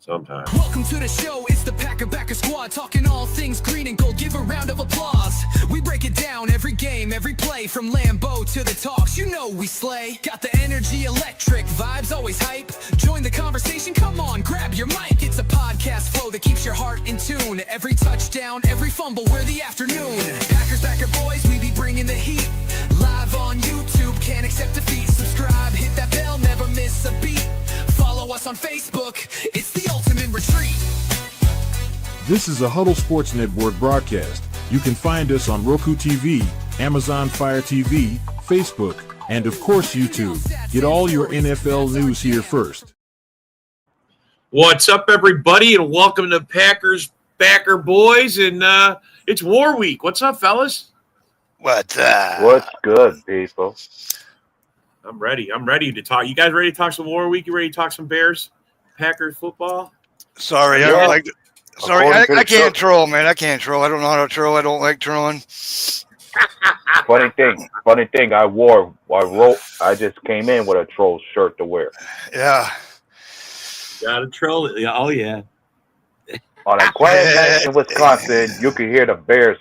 Sometimes. Welcome to the show, it's the Backer Squad, talking all things green and gold. Give a round of applause. We break it down, every game, every play, from Lambeau to the talks, you know we slay. Got the energy, electric, vibes always hype. Join the conversation, come on, grab your mic. It's a podcast flow that keeps your heart in tune. Every touchdown, every fumble, we're the afternoon. Backer boys, we be bringing the heat. Live on YouTube, can't accept defeat. Subscribe, hit that bell, never miss a beat. Follow us on Facebook, it's the ultimate retreat. This is a Huddle Sports Network broadcast. You can find us on Roku TV, Amazon Fire TV, Facebook, and of course YouTube. Get all your NFL news here first. What's up, everybody, and welcome to Packers Backer Boys. And it's War Week. What's up, fellas? What's good, people? I'm ready. I'm ready to talk. You guys ready to talk some War Week? You ready to talk some Bears, Packers football? Sorry, I don't like. Sorry, I can't troll, man. I can't troll. I don't know how to troll. I don't like trolling. Funny thing. I just came in with a troll shirt to wear. Yeah. Gotta troll it. Oh yeah. On a quiet night in Wisconsin, you can hear the Bears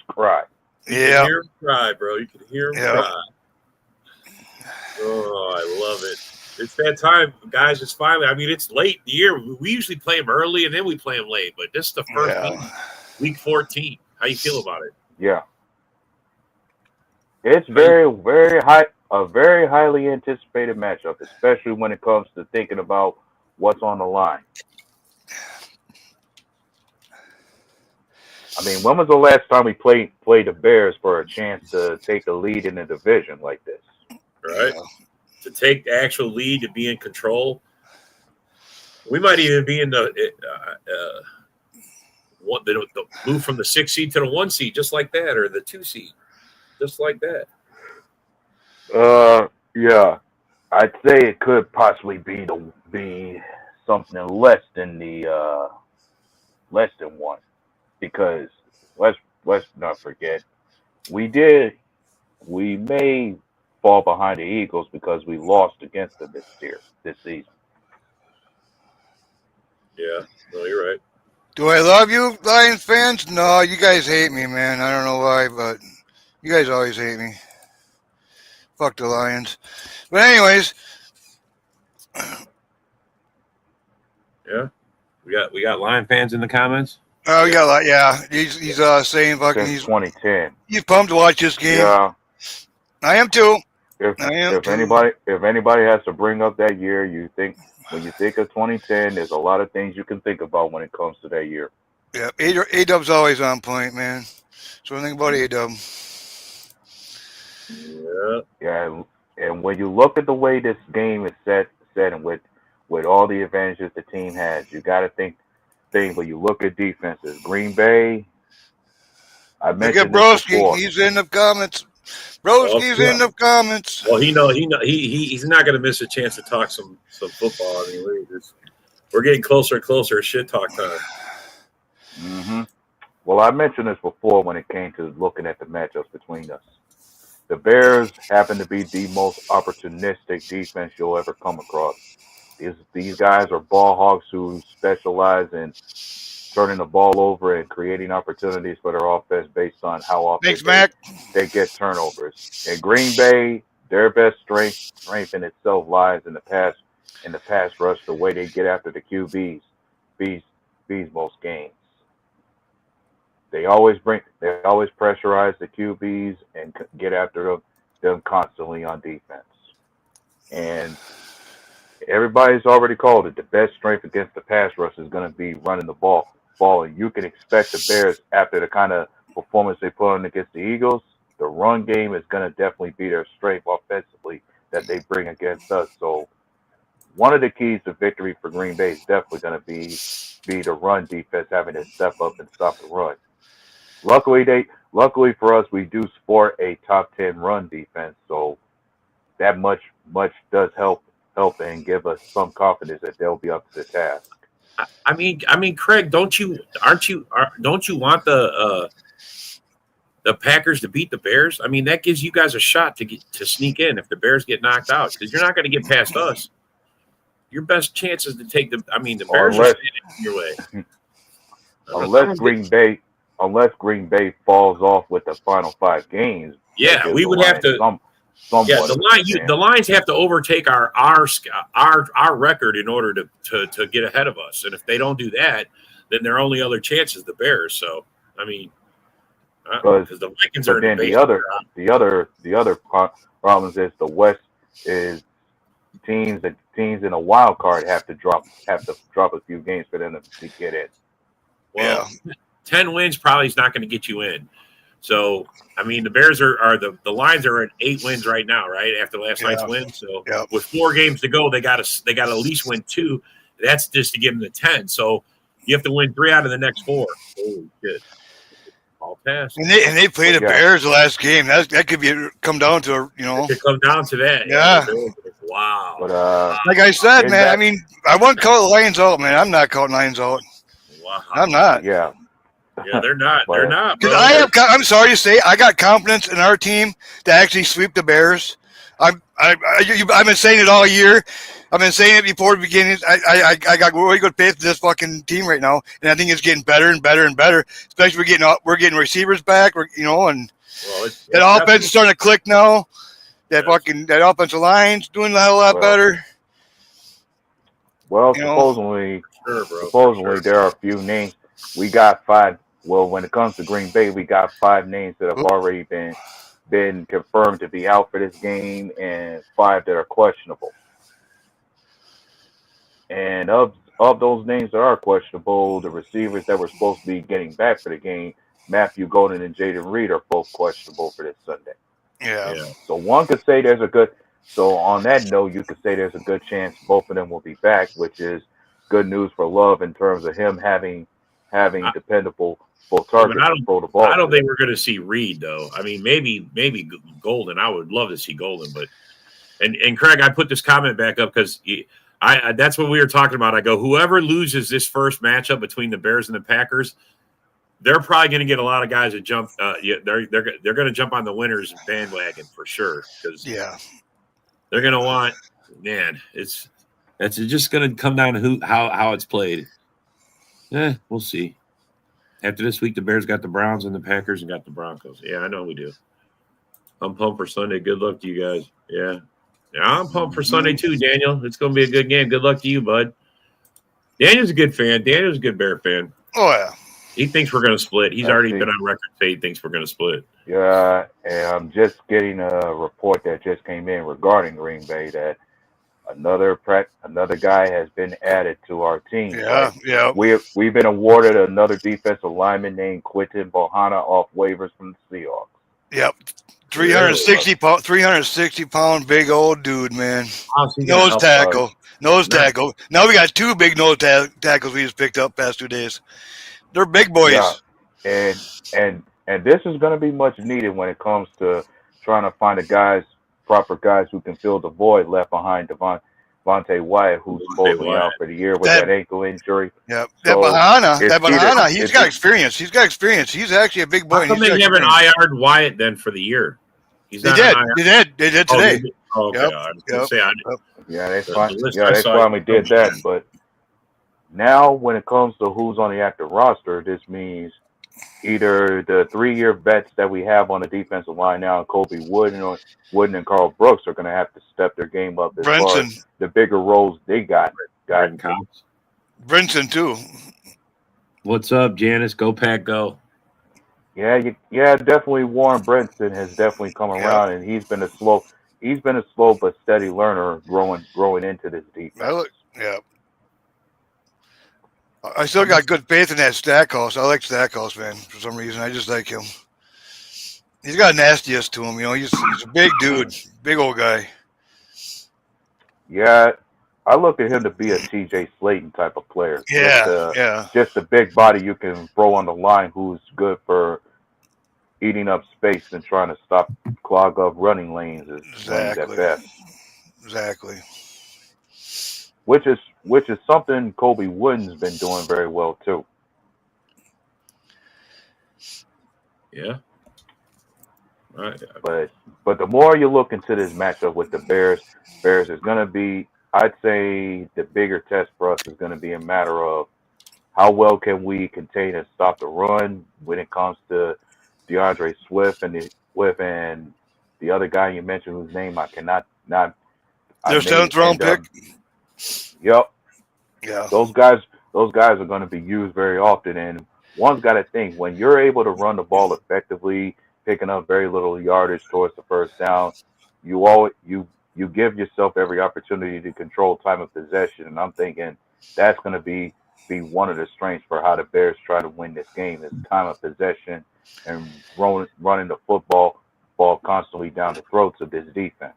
cry. You can hear them cry, bro. You can hear them cry. Oh, I love it. It's that time, guys. It's finally, it's late in the year. We usually play them early, and then we play them late. But this is the first week 14. How you feel about it? Yeah. It's very highly anticipated matchup, especially when it comes to thinking about what's on the line. When was the last time we played the Bears for a chance to take a lead in a division like this? Right? Yeah. To take the actual lead, to be in control. We might even be in the move from the 6 seed to the 1 seed, just like that, or the 2 seed, just like that. Yeah. I'd say it could possibly be something less than one, because let's not forget we may fall behind the Eagles because we lost against them this season. Yeah, no, you're right. Do I love you, Lions fans? No, you guys hate me, man. I don't know why, but you guys always hate me. Fuck the Lions. But anyways, yeah, we got Lion fans in the comments. Oh, we got a lot. Yeah, he's saying fucking Since 2010. He's pumped to watch this game. Yeah, I am too. If anybody has to bring up that year, when you think of 2010, there's a lot of things you can think about when it comes to that year. Yeah, A-Dub's always on point, man. So think about A-Dub. Yeah, and when you look at the way this game is set and with all the advantages the team has, you got to think when you look at defenses. Green Bay, I mentioned this before. He's in the comments. Broski's in the comments. Well, he's not going to miss a chance to talk some football. We're getting closer and closer to shit talk time. Mm-hmm. Well, I mentioned this before when it came to looking at the matchups between us. The Bears happen to be the most opportunistic defense you'll ever come across. These guys are ball hogs who specialize in turning the ball over and creating opportunities for their offense based on how often they get turnovers. In Green Bay, their best strength in itself lies in the pass rush, the way they get after the QBs most games. They always pressurize the QBs and get after them constantly on defense. And everybody's already called it. The best strength against the pass rush is going to be running the ball. And you can expect the Bears, after the kind of performance they put on against the Eagles, the run game is going to definitely be their strength offensively that they bring against us. So one of the keys to victory for Green Bay is definitely going to be the run defense having to step up and stop the run. Luckily for us, we do sport a top 10 run defense, so that much does help and give us some confidence that they'll be up to the task. Craig, don't you want the Packers to beat the Bears? That gives you guys a shot to sneak in if the Bears get knocked out, because you're not going to get past us. your best chance is to take the. I mean, the Bears are standing your way. Unless Green Bay falls off with the final 5 games. Yeah, we would have to. The Lions have to overtake our record in order to get ahead of us, and if they don't do that, then their only other chance is the Bears. So, I mean, because the Vikings are in the other problems is the West is teams in a wild card have to drop a few games for them to get in. Well, 10 wins probably is not going to get you in. So, I mean, the Bears are the Lions are at 8 wins right now, right? After last night's win. So, with 4 games to go, they got to at least win 2. That's just to get them to 10. So, you have to win 3 out of the next 4. Holy shit. All pass. And they played the Bears the last game. That could come down to, It could come down to that. Yeah. Wow. But, like I said, man, I mean, I wouldn't call the Lions out, man. I'm not calling Lions out. Wow. I'm not. Yeah. Yeah, they're not. They're not. Because I'm sorry to say, I got confidence in our team to actually sweep the Bears. I've been saying it all year. I've been saying it before the beginning. I got really good faith in this fucking team right now, and I think it's getting better and better and better. Especially we're getting receivers back, and that offense is starting to click now. That offensive line's doing a hell of a lot better. Well, supposedly there are a few names. We got 5. Well, when it comes to Green Bay, we got 5 names that have already been confirmed to be out for this game, and 5 that are questionable. And of those names that are questionable, the receivers that were supposed to be getting back for the game, Matthew Golden and Jaden Reed, are both questionable for this Sunday. Yeah. So one could say so on that note, you could say there's a good chance both of them will be back, which is good news for Love in terms of him having dependable full targets to throw the ball. I don't think we're going to see Reed, though. I mean, maybe Golden. I would love to see Golden, but and Craig, I put this comment back up because that's what we were talking about. I go, whoever loses this first matchup between the Bears and the Packers, they're probably going to get a lot of guys that jump. They're going to jump on the winners bandwagon for sure because they're going to want. Man, it's just going to come down to how it's played. We'll see. After this week, the Bears got the Browns and the Packers and got the Broncos. Yeah, I know we do. I'm pumped for Sunday. Good luck to you guys. Yeah, I'm pumped for Sunday too, Daniel. It's going to be a good game. Good luck to you, bud. Daniel's a good fan. Daniel's a good Bear fan. Oh, yeah. He thinks we're going to split. He's already been on record saying he thinks we're going to split. Yeah, and I'm just getting a report that just came in regarding Green Bay that another guy has been added to our team. Yeah. We've been awarded another defensive lineman named Quinton Bohanna off waivers from the Seahawks. Yep. 360 pound big old dude, man. Nose tackle. Now we got 2 big nose tackles we just picked up past 2 days. They're big boys. Yeah. And this is going to be much needed when it comes to trying to find proper guys who can fill the void left behind Devontae Wyatt, who's supposedly out for the year with that ankle injury. Yeah, that Bohanna, he's got experience. He's actually a big boy. How come they haven't IR'd Wyatt then for the year? They did today. They finally did that. But now, when it comes to who's on the active roster, this means either the 3-year vets that we have on the defensive line now, Kobe Wooden and Carl Brooks, are going to have to step their game up as far as the bigger roles they got. Brinson too. What's up, Janice? Go Pack, go! Yeah, definitely. Warren Brinson has definitely come around, and he's been a slow but steady learner growing into this defense. I still got good faith in that Stackhouse. I like Stackhouse, man. For some reason, I just like him. He's got a nastiness to him, He's a big dude, big old guy. Yeah, I look at him to be a T.J. Slayton type of player. Just a big body you can throw on the line who's good for eating up space and trying to clog up running lanes at best. Exactly. Which is something Kobe Wooden's been doing very well too. Yeah. Right. But the more you look into this matchup with the Bears is going to be. I'd say the bigger test for us is going to be a matter of how well can we contain and stop the run when it comes to DeAndre Swift and the other guy you mentioned whose name I cannot not. I Their may seventh round end up. pick. Yep, Yeah. those guys are going to be used very often, and one's got to think when you're able to run the ball effectively, picking up very little yardage towards the first down, you give yourself every opportunity to control time of possession, and I'm thinking that's going to be one of the strengths for how the Bears try to win this game is time of possession and running the ball constantly down the throats of this defense.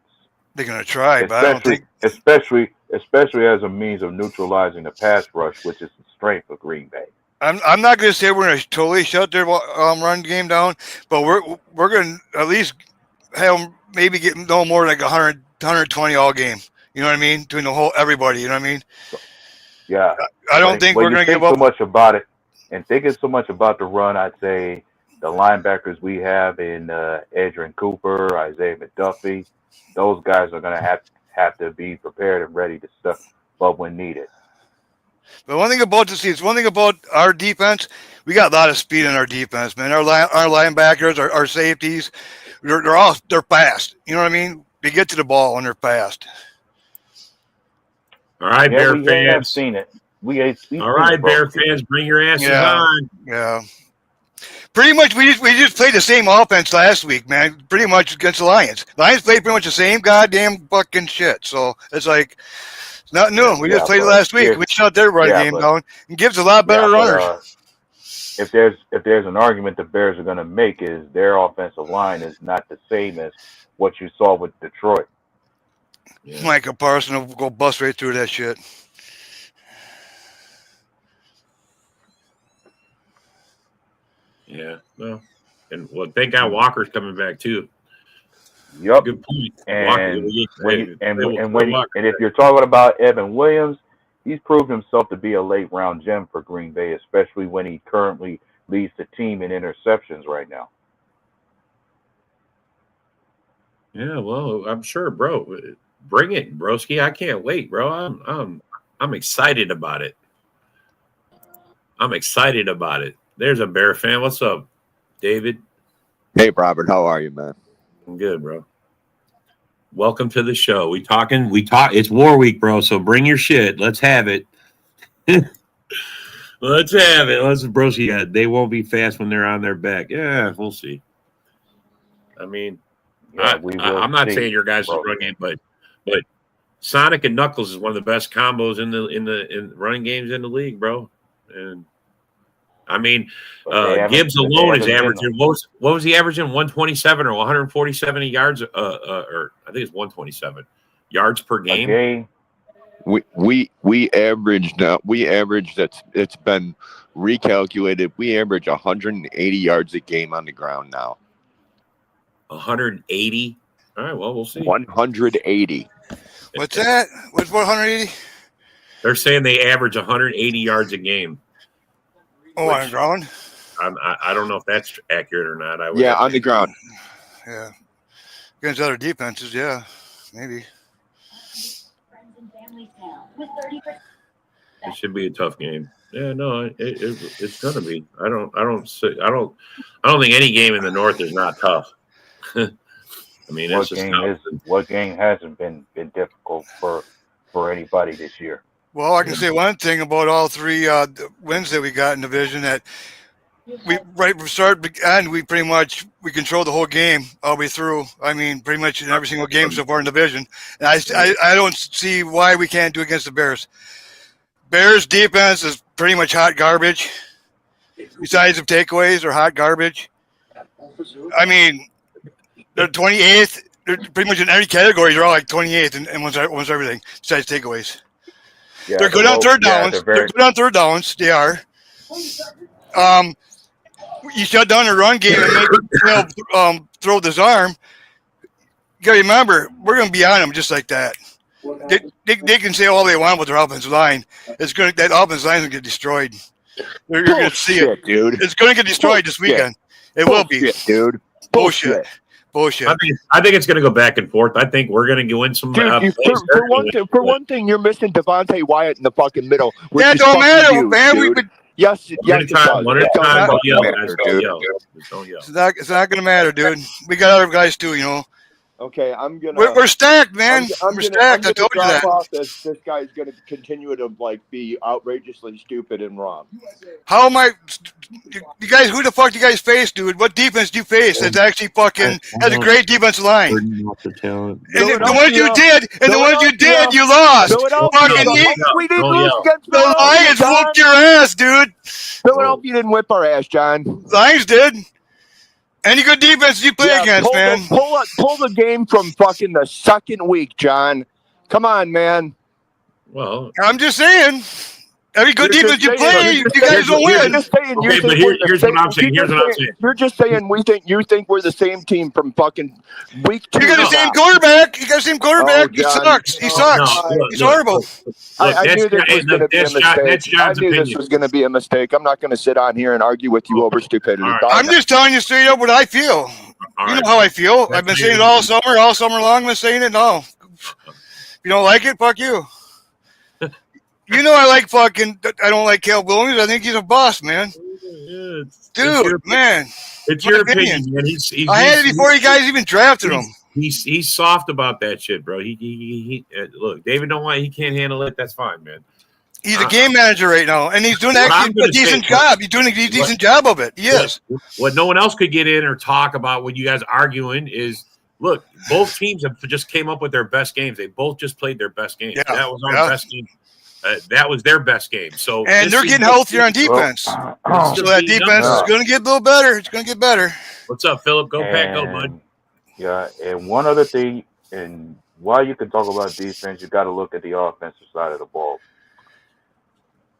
They're going to try, but I don't think. Especially as a means of neutralizing the pass rush, which is the strength of Green Bay. I'm not going to say we're going to totally shut their run game down, but we're going to at least have them maybe get no more like 100, 120 all game. You know what I mean? Between the whole everybody. You know what I mean? Yeah. I don't think we're going to give up so much about it, and thinking so much about the run. I'd say the linebackers we have in Adrian Cooper, Isaiah McDuffie, those guys are going to have to be prepared and ready to step up when needed. But one thing about our defense, we got a lot of speed in our defense, man. Our linebackers, our safeties, they're fast. You know what I mean? They get to the ball and they're fast. All right, Bear we fans. have seen it. All right, Bear fans, bring your asses on. Yeah. Pretty much, we just played the same offense last week, man. Pretty much against the Lions. Lions played pretty much the same goddamn fucking shit. So it's like it's not new. We just played it last week. We shut their run game down and gives a lot better runners. If there's an argument the Bears are going to make is their offensive line is not the same as what you saw with Detroit. Yeah. Micah Parsons will go bust right through that shit. Yeah, well, thank God Walker's coming back too. Yep. Good point. And if you're talking about Evan Williams, he's proved himself to be a late round gem for Green Bay, especially when he currently leads the team in interceptions right now. Yeah, well, I'm sure, bro. Bring it, broski. I can't wait, bro. I'm excited about it. I'm excited about it. There's a Bear fan. What's up, David? Hey, Robert. How are you, man? I'm good, bro. Welcome to the show. We talk. It's War Week, bro. So bring your shit. Let's have it. Let's have it. Broski. They won't be fast when they're on their back. Yeah, we'll see. I mean, I'm not saying your guys' run game, but Sonic and Knuckles is one of the best combos in running games in the league, bro. And I mean, Gibbs alone is averaging. What was he averaging? 127 or 147 yards? Or I think it's 127 yards per game. We averaged. It's been recalculated. We average 180 yards a game on the ground now. 180. All right. Well, we'll see. 180. What's that? What's 180? They're saying they average 180 yards a game. Oh, on the ground? I don't know if that's accurate or not. On the ground. Yeah. Against other defenses, yeah. Maybe. It should be a tough game. Yeah, no, it's gonna be. I don't think any game in the North is not tough. I mean, what game hasn't been difficult for anybody this year? Well, I can say one thing about all three wins that we got in division that from start to end, we controlled the whole game all the way through. I mean, pretty much in every single game so far in division. And I don't see why we can't do against the Bears. Bears defense is pretty much hot garbage. Besides the takeaways, they're hot garbage. I mean, they're 28th. They're pretty much in every category. They're all like 28th and almost everything besides takeaways. Yeah, they're good on third downs. They're good on third downs. They are. You shut down the run game and make throw this arm. You got to remember, we're going to be on them just like that. They can say all they want with their offensive line. That offensive line is going to get destroyed. You're going to see it, dude. It's going to get destroyed this weekend. It will be, dude. Bullshit. Bullshit. I think it's going to go back and forth. I think we're going to win some. Dude, for one thing, you're missing Devontae Wyatt in the fucking middle. That don't matter, man. Dude. We've been. Yes, One at a time. Don't yell, guys. Don't yell. It's not gonna matter, dude. We got other guys too, you know. Okay, We're stacked, man. We're stacked. I told you that. This guy's gonna continue to be outrageously stupid and wrong. How am I? You guys, who the fuck do you guys face, dude? What defense do you face? That's actually fucking has a great defensive line. And the ones you did, you lost. We didn't lose against the Lions. Whooped your ass, dude. Philadelphia didn't whip our ass, John. Lions did. Any good defense you play against, man? Pull the game from fucking the second week, John. Come on, man. Well, I'm just saying. Every good defense you play, you guys don't win. Okay, but here's what I'm saying. You're just saying you think we're the same team from fucking week 2. You got the same quarterback. He sucks. He's horrible. I knew this was going to be a mistake. I knew this was going to be a mistake. I'm not going to sit on here and argue with you over stupidity. Right. I'm just telling you straight up what I feel. You know how I feel. I've been saying it all summer long. I've been saying it now. If you don't like it, fuck you. You know I don't like Caleb Williams. I think he's a boss, man. Dude, man. It's your opinion, man. I had it before you guys even drafted him. He's soft about that shit, bro. He look, David he can't handle it. That's fine, man. He's a game manager right now, and he's doing actually a decent job. He's doing a decent job of it. Yes. What no one else could get in or talk about when you guys arguing is, look, both teams have just came up with their best games. They both just played their best game. Yeah, that was our best game. That was their best game. So and they're getting healthier on defense. So that defense is going to get a little better. It's going to get better. What's up, Philip? Go Pack, go bud. Yeah, and one other thing, and while you can talk about defense, you got to look at the offensive side of the ball.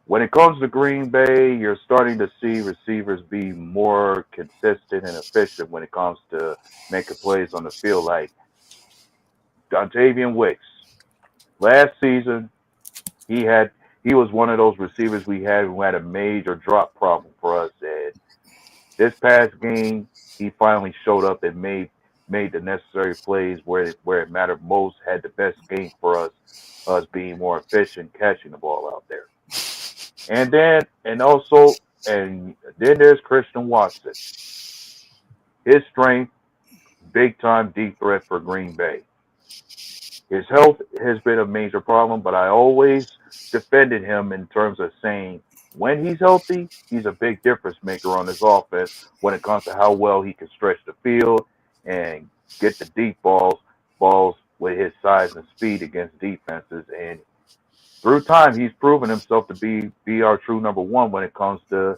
When it comes to Green Bay, you're starting to see receivers be more consistent and efficient when it comes to making plays on the field. Like Dontavian Wicks, last season. He was one of those receivers we had who had a major drop problem for us. And this past game, he finally showed up and made the necessary plays where it mattered most. Had the best game for us being more efficient catching the ball out there. And then there's Christian Watson. His strength, big time deep threat for Green Bay. His health has been a major problem, but I always defended him in terms of saying when he's healthy, he's a big difference maker on his offense when it comes to how well he can stretch the field and get the deep balls with his size and speed against defenses. And through time, he's proven himself to be our true number one when it comes to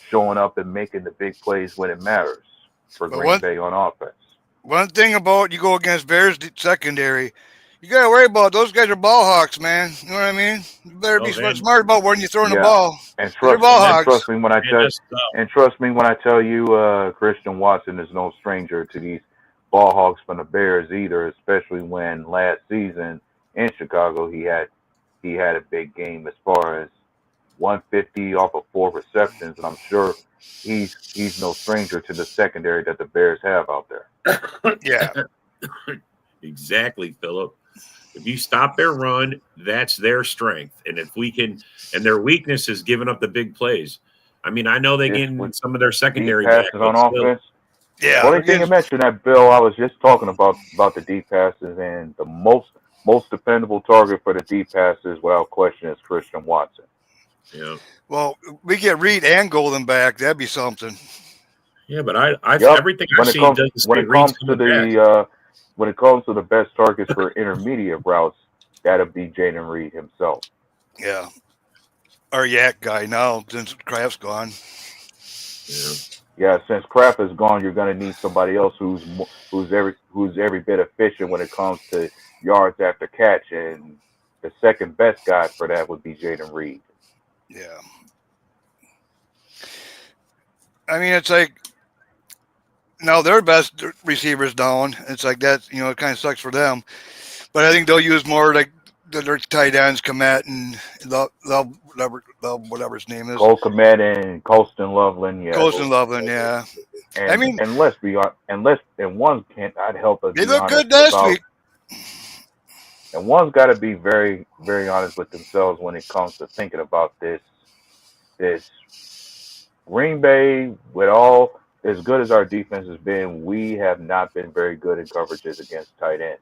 showing up and making the big plays when it matters for Green Bay on offense. One thing about you go against Bears secondary, you got to worry about those guys are ball hawks, man. You know what I mean? You better be smart about when you're throwing the ball. And trust me when I tell you, Christian Watson is no stranger to these ball hawks from the Bears either. Especially when last season in Chicago he had a big game as far as 150 off of 4 receptions, and I'm sure he's no stranger to the secondary that the Bears have out there. Yeah, exactly, Philip. If you stop their run, that's their strength. And if we can, and their weakness is giving up the big plays. I mean, I know they get some of their secondary passes on offense. Yeah. Only thing you mentioned that, Bill, I was just talking about the deep passes, and the most dependable target for the deep passes, without question, is Christian Watson. Yeah. Well, we get Reed and Golden back. That'd be something. Yeah, but everything I see doesn't say Reed's coming back. When it comes to the best targets for intermediate routes, that'll be Jaden Reed himself. Yeah. Our Yak guy now, since Kraft's gone. Yeah, since Kraft is gone, you're going to need somebody else who's every bit efficient when it comes to yards after catch, and the second best guy for that would be Jaden Reed. Yeah. I mean, it's like, now their best receivers down. It's like that, it kind of sucks for them. But I think they'll use more like their tight ends, Komet, and they'll whatever his name is. Cole Kmet and Colston Loveland, yeah. Colston Loveland, yeah. And, I mean, and let's be honest, and one can't. I'd help us. they be looked honest good last about, week. And one's got to be very, very honest with themselves when it comes to thinking about this. Green Bay, with all as good as our defense has been, we have not been very good in coverages against tight ends.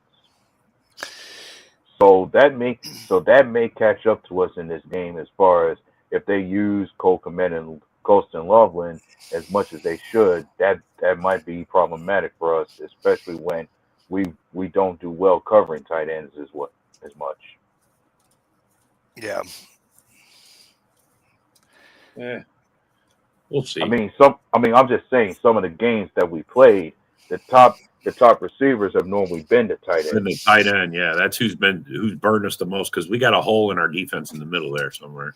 So that may catch up to us in this game as far as if they use Cole Kmet and Colston Loveland as much as they should. That might be problematic for us, especially when we don't do well covering tight ends as much. Yeah. Yeah. We'll see. I'm just saying some of the games that we played, the top receivers have normally been the tight And end. the tight end, yeah, that's who's burned us the most because we got a hole in our defense in the middle there somewhere.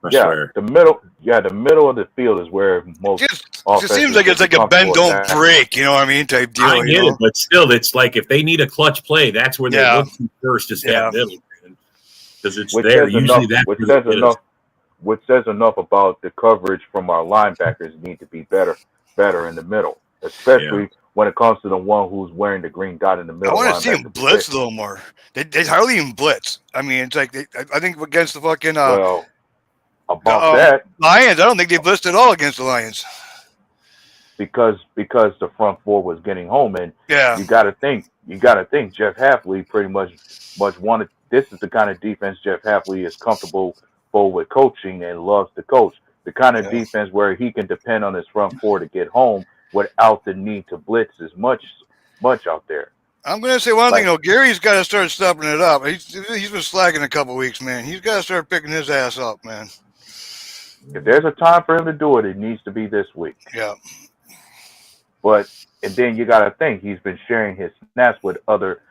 I swear. The middle of the field is where most. It seems like it's like a bend don't break, you know what I mean, type deal. I get it, but still, it's like if they need a clutch play, that's where they look to first is that middle, because it's there. Usually which says enough about the coverage from our linebackers need to be better in the middle, especially when it comes to the one who's wearing the green dot in the middle. I want to see them blitz a little more. They hardly even blitz. I mean, it's like I think against the fucking that Lions, I don't think they blitzed at all against the Lions because the front four was getting home, and you got to think Jeff Hafley pretty much wanted. This is the kind of defense Jeff Hafley is comfortable with coaching and loves to coach. The kind of defense where he can depend on his front four to get home without the need to blitz as much out there. I'm going to say one thing, though. Gary's got to start stepping it up. He's been slacking a couple weeks, man. He's got to start picking his ass up, man. If there's a time for him to do it, it needs to be this week. Yeah. And then you got to think he's been sharing his snaps with other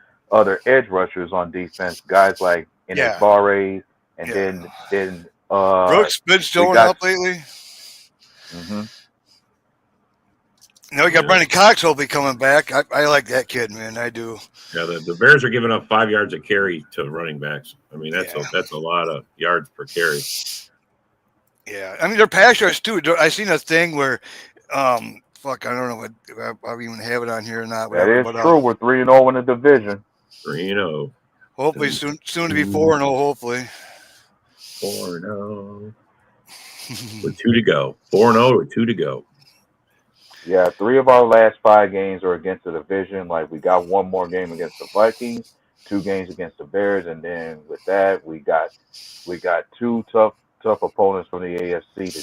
edge rushers on defense, guys like Enes Barres, and then Brooks been showing up lately. Mm-hmm. You know, we got Brendan Cox hopefully coming back. I like that kid, man. I do. Yeah, the Bears are giving up 5 yards a carry to running backs. I mean, that's a lot of yards per carry. Yeah, I mean, they're pass rush too. I seen a thing where, I don't know if I even have it on here or not. Whatever, that is true. We're 3-0 in the division. 3-0. Hopefully soon to be 4-0. Hopefully. 4-0. With 2 to go. 4-0 with 2 to go. Yeah, 3 of our last 5 games are against the division. Like, we got 1 more game against the Vikings, 2 games against the Bears, and then with that, we got 2 tough opponents from the AFC to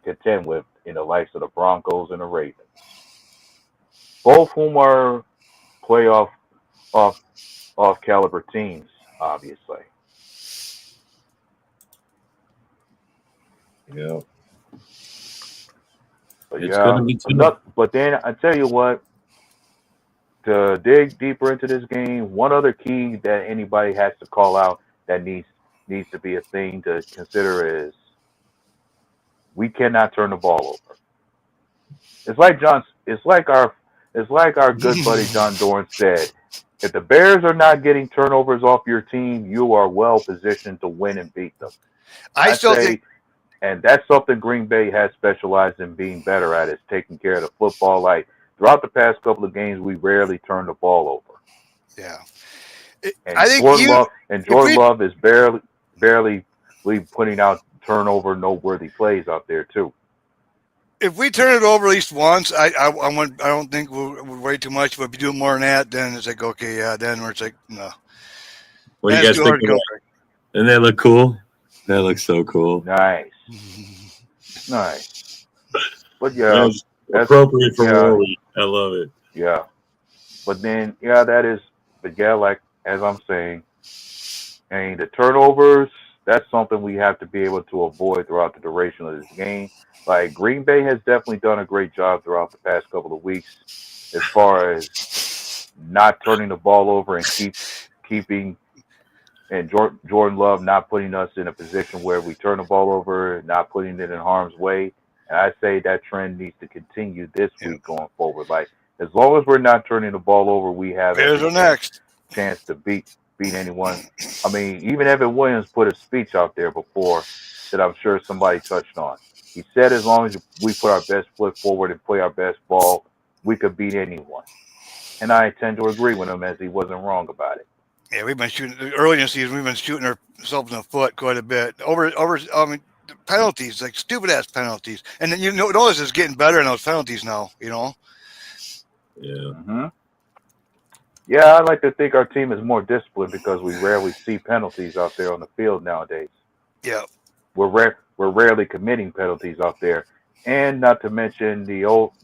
contend with in the likes of the Broncos and the Ravens. Both whom are playoff off caliber teams, obviously. Yeah. But but then I tell you what, to dig deeper into this game, one other key that anybody has to call out that needs to be a thing to consider is we cannot turn the ball over. It's like our good buddy John Dorn said, if the Bears are not getting turnovers off your team, you are well positioned to win and beat them. I still think. And that's something Green Bay has specialized in being better at, is taking care of the football. Like, throughout the past couple of games, we rarely turn the ball over. Yeah. Jordan Love is barely putting out turnover, noteworthy plays out there, too. If we turn it over at least once, I don't think we'll worry too much. But if you do more than that, then it's like, okay, yeah, then it's like, no. What do you guys think? Doesn't that look cool? That looks so cool. Nice. But yeah, that's appropriate for war week. I love it. Yeah. But then, that is, like, as I'm saying, and the turnovers, that's something we have to be able to avoid throughout the duration of this game. Like, Green Bay has definitely done a great job throughout the past couple of weeks as far as not turning the ball over and keeping and Jordan Love not putting us in a position where we turn the ball over, not putting it in harm's way. And I say that trend needs to continue this week going forward. Like, as long as we're not turning the ball over, we have a chance to beat anyone. I mean, even Evan Williams put a speech out there before that I'm sure somebody touched on. He said as long as we put our best foot forward and play our best ball, we could beat anyone. And I tend to agree with him as he wasn't wrong about it. Yeah, we've been shooting early in the season. We've been shooting ourselves in the foot quite a bit. I mean, penalties, like stupid ass penalties. And then notice it's getting better in those penalties now. Yeah. Mm-hmm. Yeah, I like to think our team is more disciplined because we rarely see penalties out there on the field nowadays. Yeah. We're rarely committing penalties out there, and not to mention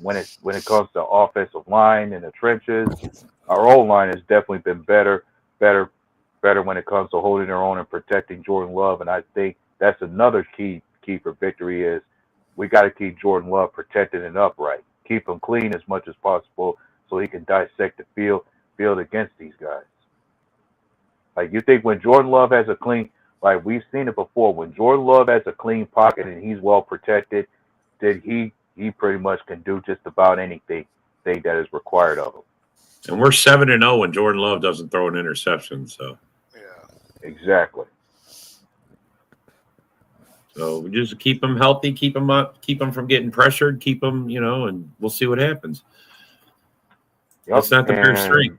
when it comes to offensive line in the trenches, our old line has definitely been better when it comes to holding their own and protecting Jordan Love. And I think that's another key for victory is we got to keep Jordan Love protected and upright, keep him clean as much as possible so he can dissect the field against these guys. Like you think when Jordan Love has a clean, like we've seen it before, when Jordan Love has a clean pocket and he's well protected, then he pretty much can do just about anything that is required of him. And we're 7-0 when Jordan Love doesn't throw an interception. So Yeah. Exactly. So we just keep him healthy, keep him up, keep him from getting pressured, keep him, and we'll see what happens. Yep. That's not the Bears' strength.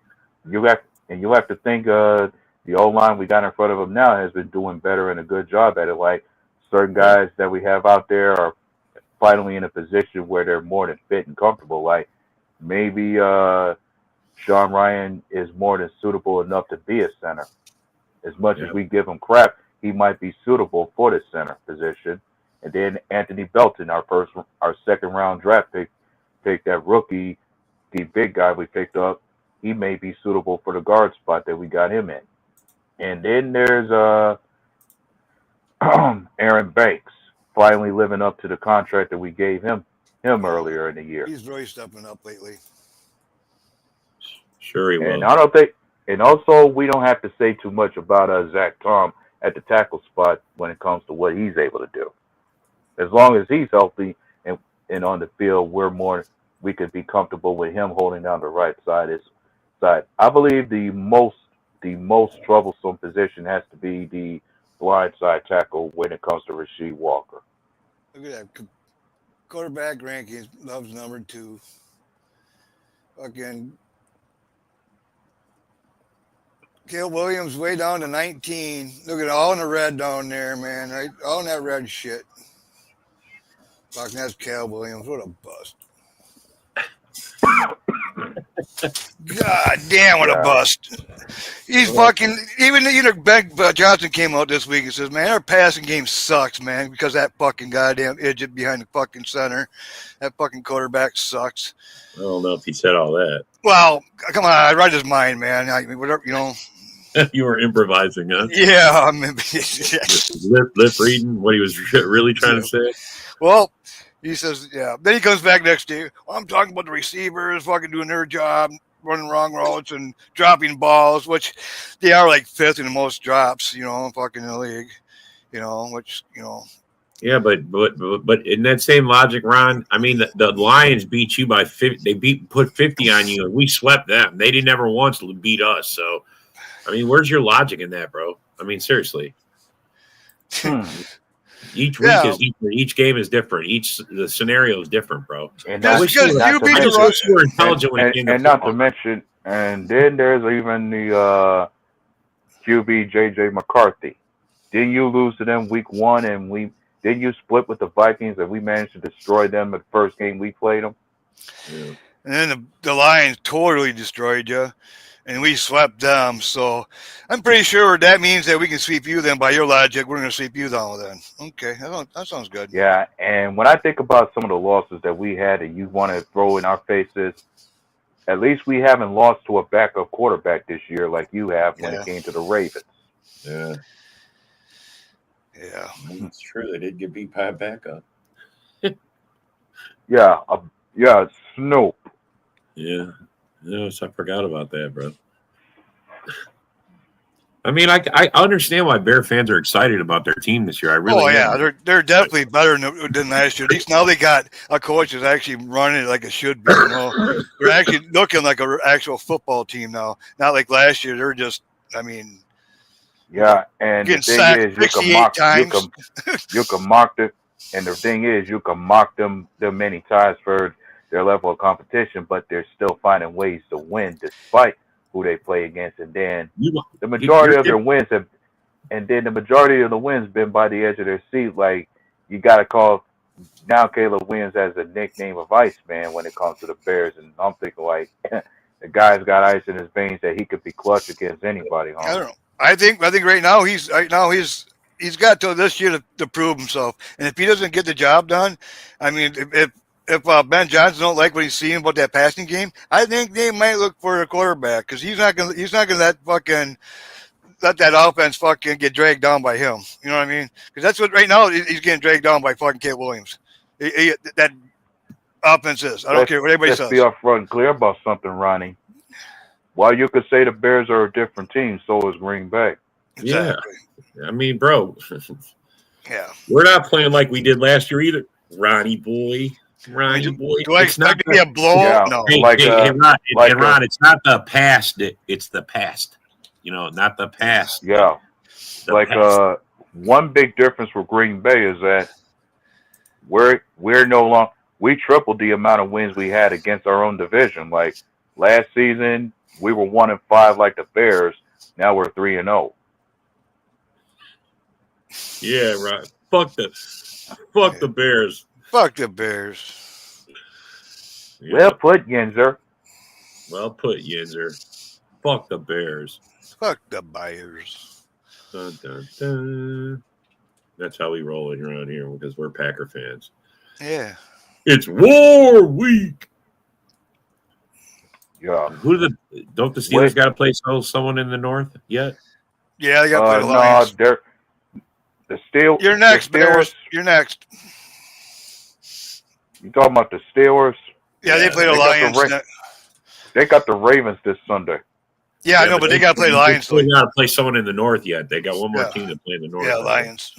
You have to think the O-line we got in front of them now has been doing better and a good job at it. Like certain guys that we have out there are finally in a position where they're more than fit and comfortable. Like maybe Sean Ryan is more than suitable enough to be a center. As much as we give him crap, he might be suitable for the center position. And then Anthony Belton, our second round draft pick that rookie, the big guy we picked up, he may be suitable for the guard spot that we got him in. And then there's Aaron Banks, finally living up to the contract that we gave him earlier in the year. He's really stepping up lately. Sure he will. And I don't think, and also we don't have to say too much about Zach Tom at the tackle spot when it comes to what he's able to do. As long as he's healthy and on the field, we could be comfortable with him holding down the right side. I believe the most troublesome position has to be the blind side tackle when it comes to Rasheed Walker. Look at that. Quarterback rankings, Love's number 2. Fucking Caleb Williams way down to 19. Look at all in the red down there, man. Right? All in that red shit. Fucking that's Caleb Williams. What a bust. God damn, what a bust. He's fucking, even Ben Johnson came out this week and says, man, our passing game sucks, man, because that fucking goddamn idiot behind the fucking center. That fucking quarterback sucks. I don't know if he said all that. Well, come on, I read his mind, man. I mean, whatever, You were improvising, huh? Yeah, I mean, lip reading what he was really trying to say. Well, he says, yeah. Then he comes back next day. Well, I'm talking about the receivers fucking doing their job, running wrong routes and dropping balls, which they are like 5th in the most drops, fucking in the league, which. Yeah, but in that same logic, Ron, I mean, the Lions beat you by 50. They put 50 on you, and we swept them. They didn't ever once beat us. So, I mean, where's your logic in that, bro? I mean, seriously. Each week is different. Each game is different. The scenario is different, bro. And I wish you were intelligent when it came to and not to mention, and then there's even the QB JJ McCarthy. Didn't you lose to them week 1, and didn't you split with the Vikings and we managed to destroy them at the first game we played them? Yeah. And then the Lions totally destroyed you. And we swept them, so I'm pretty sure that means that we can sweep you. Then, by your logic, we're going to sweep you down. Then, okay, that sounds good. Yeah, and when I think about some of the losses that we had, and you want to throw in our faces, at least we haven't lost to a backup quarterback this year like you have when it came to the Ravens. Yeah, that's true. They did get beat by a backup. Yeah, Snoop. Yeah. Yes, I forgot about that, bro. I mean, I understand why Bear fans are excited about their team this year. I really. Oh yeah, they're definitely better than last year. At least now they got a coach that's actually running it like it should be. They're actually looking like an actual football team now. Not like last year. They're just, I mean, Yeah, and the Getting thing sacked is, you can 68 mock, times. you can mock it, and the thing is, you can mock them many times for their level of competition, but they're still finding ways to win despite who they play against. And then the majority of their wins have, and then the majority of the wins been by the edge of their seat. Like you got to call now Caleb Williams as a nickname of Iceman when it comes to the Bears, and I'm thinking like the guy's got ice in his veins that he could be clutch against anybody, I huh? don't know. I think right now he's got till this year to prove himself. And if he doesn't get the job done, I mean, if Ben Johnson don't like what he's seeing about that passing game, I think they might look for a quarterback because he's not gonna let that offense fucking get dragged down by him. You know what I mean? Because that's what right now he's getting dragged down by fucking Kate Williams. That offense is. I don't care what anybody Let's says. be upfront and clear about something, Ronnie. While you could say the Bears are a different team, so is Green Bay. Exactly. Yeah. I mean, bro, Yeah. we're not playing like we did last year either. Ronnie boy. Do I expect to be a blowout? Yeah, No. Hey, Ron, like Ron, it's not the past. It's the past. You know, not the past. Yeah. The Like past. one big difference with Green Bay is that we're no longer we tripled the amount of wins we had against our own division. Like last season, we were 1-5 like the Bears. Now we're 3-0. Yeah, right. Fuck the Bears. Fuck the Bears. Yeah. Well put, Yinzer. Well put, Yinzer. Fuck the Bears. Fuck the Bears. Dun, dun, dun. That's how we roll it around here because we're Packer fans. Yeah. It's War Week. Yeah. Don't the Steelers got to play someone in the North yet? Yeah, they got to play the Lions. No, the Steelers. You're next, Bears. You're next. You talking about the Steelers? Yeah, they play the Lions. They got the Ravens this Sunday. Yeah, I know, but they got to play the Lions. They got to play someone in the North yet. They got one more team to play in the North. Yeah, Lions.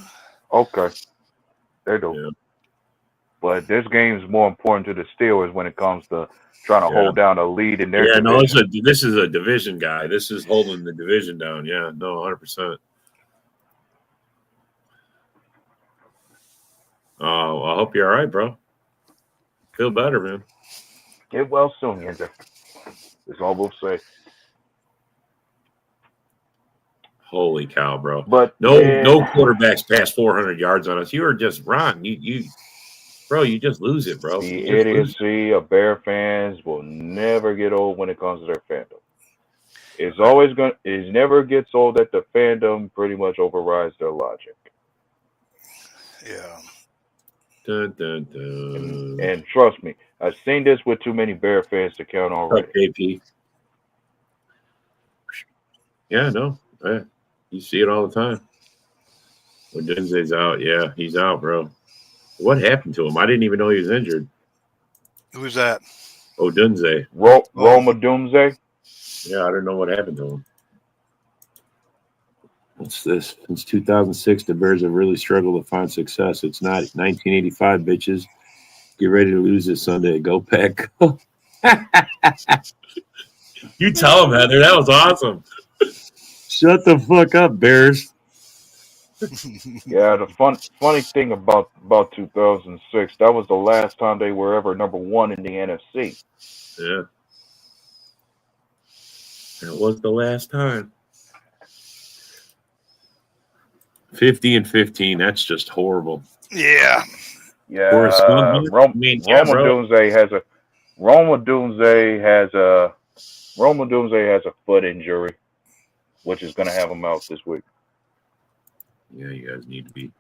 Okay. They do. Yeah. But this game is more important to the Steelers when it comes to trying to hold down a lead in their division. No, this is a division guy. This is holding the division down. Yeah, no, 100%. Oh, I hope you're all right, bro. Feel better, man. Get well soon, Yinzer. That's all we'll say. Holy cow, bro! But no quarterbacks past 400 yards on us. You are just Ron. You just lose it, bro. The idiocy of Bear fans will never get old when it comes to their fandom. It never gets old that the fandom pretty much overrides their logic. Yeah. Dun, dun, dun. And trust me, I've seen this with too many Bear fans to count already. JP. Yeah, no. Yeah. You see it all the time. When Dunze's out, yeah, he's out, bro. What happened to him? I didn't even know he was injured. Who's that? Oh, Dunze. Roma Doomsday? Yeah, I didn't know what happened to him. What's this? Since 2006, the Bears have really struggled to find success. It's not 1985, bitches. Get ready to lose this Sunday. Go Pack. You tell him, Heather. That was awesome. Shut the fuck up, Bears. Yeah, the funny thing about 2006, that was the last time they were ever number one in the NFC. Yeah. That was the last time. 50-15, that's just horrible. Yeah. Yeah. For a small Roma Doomsday has a foot injury, which is going to have him out this week. Yeah, you guys need to be.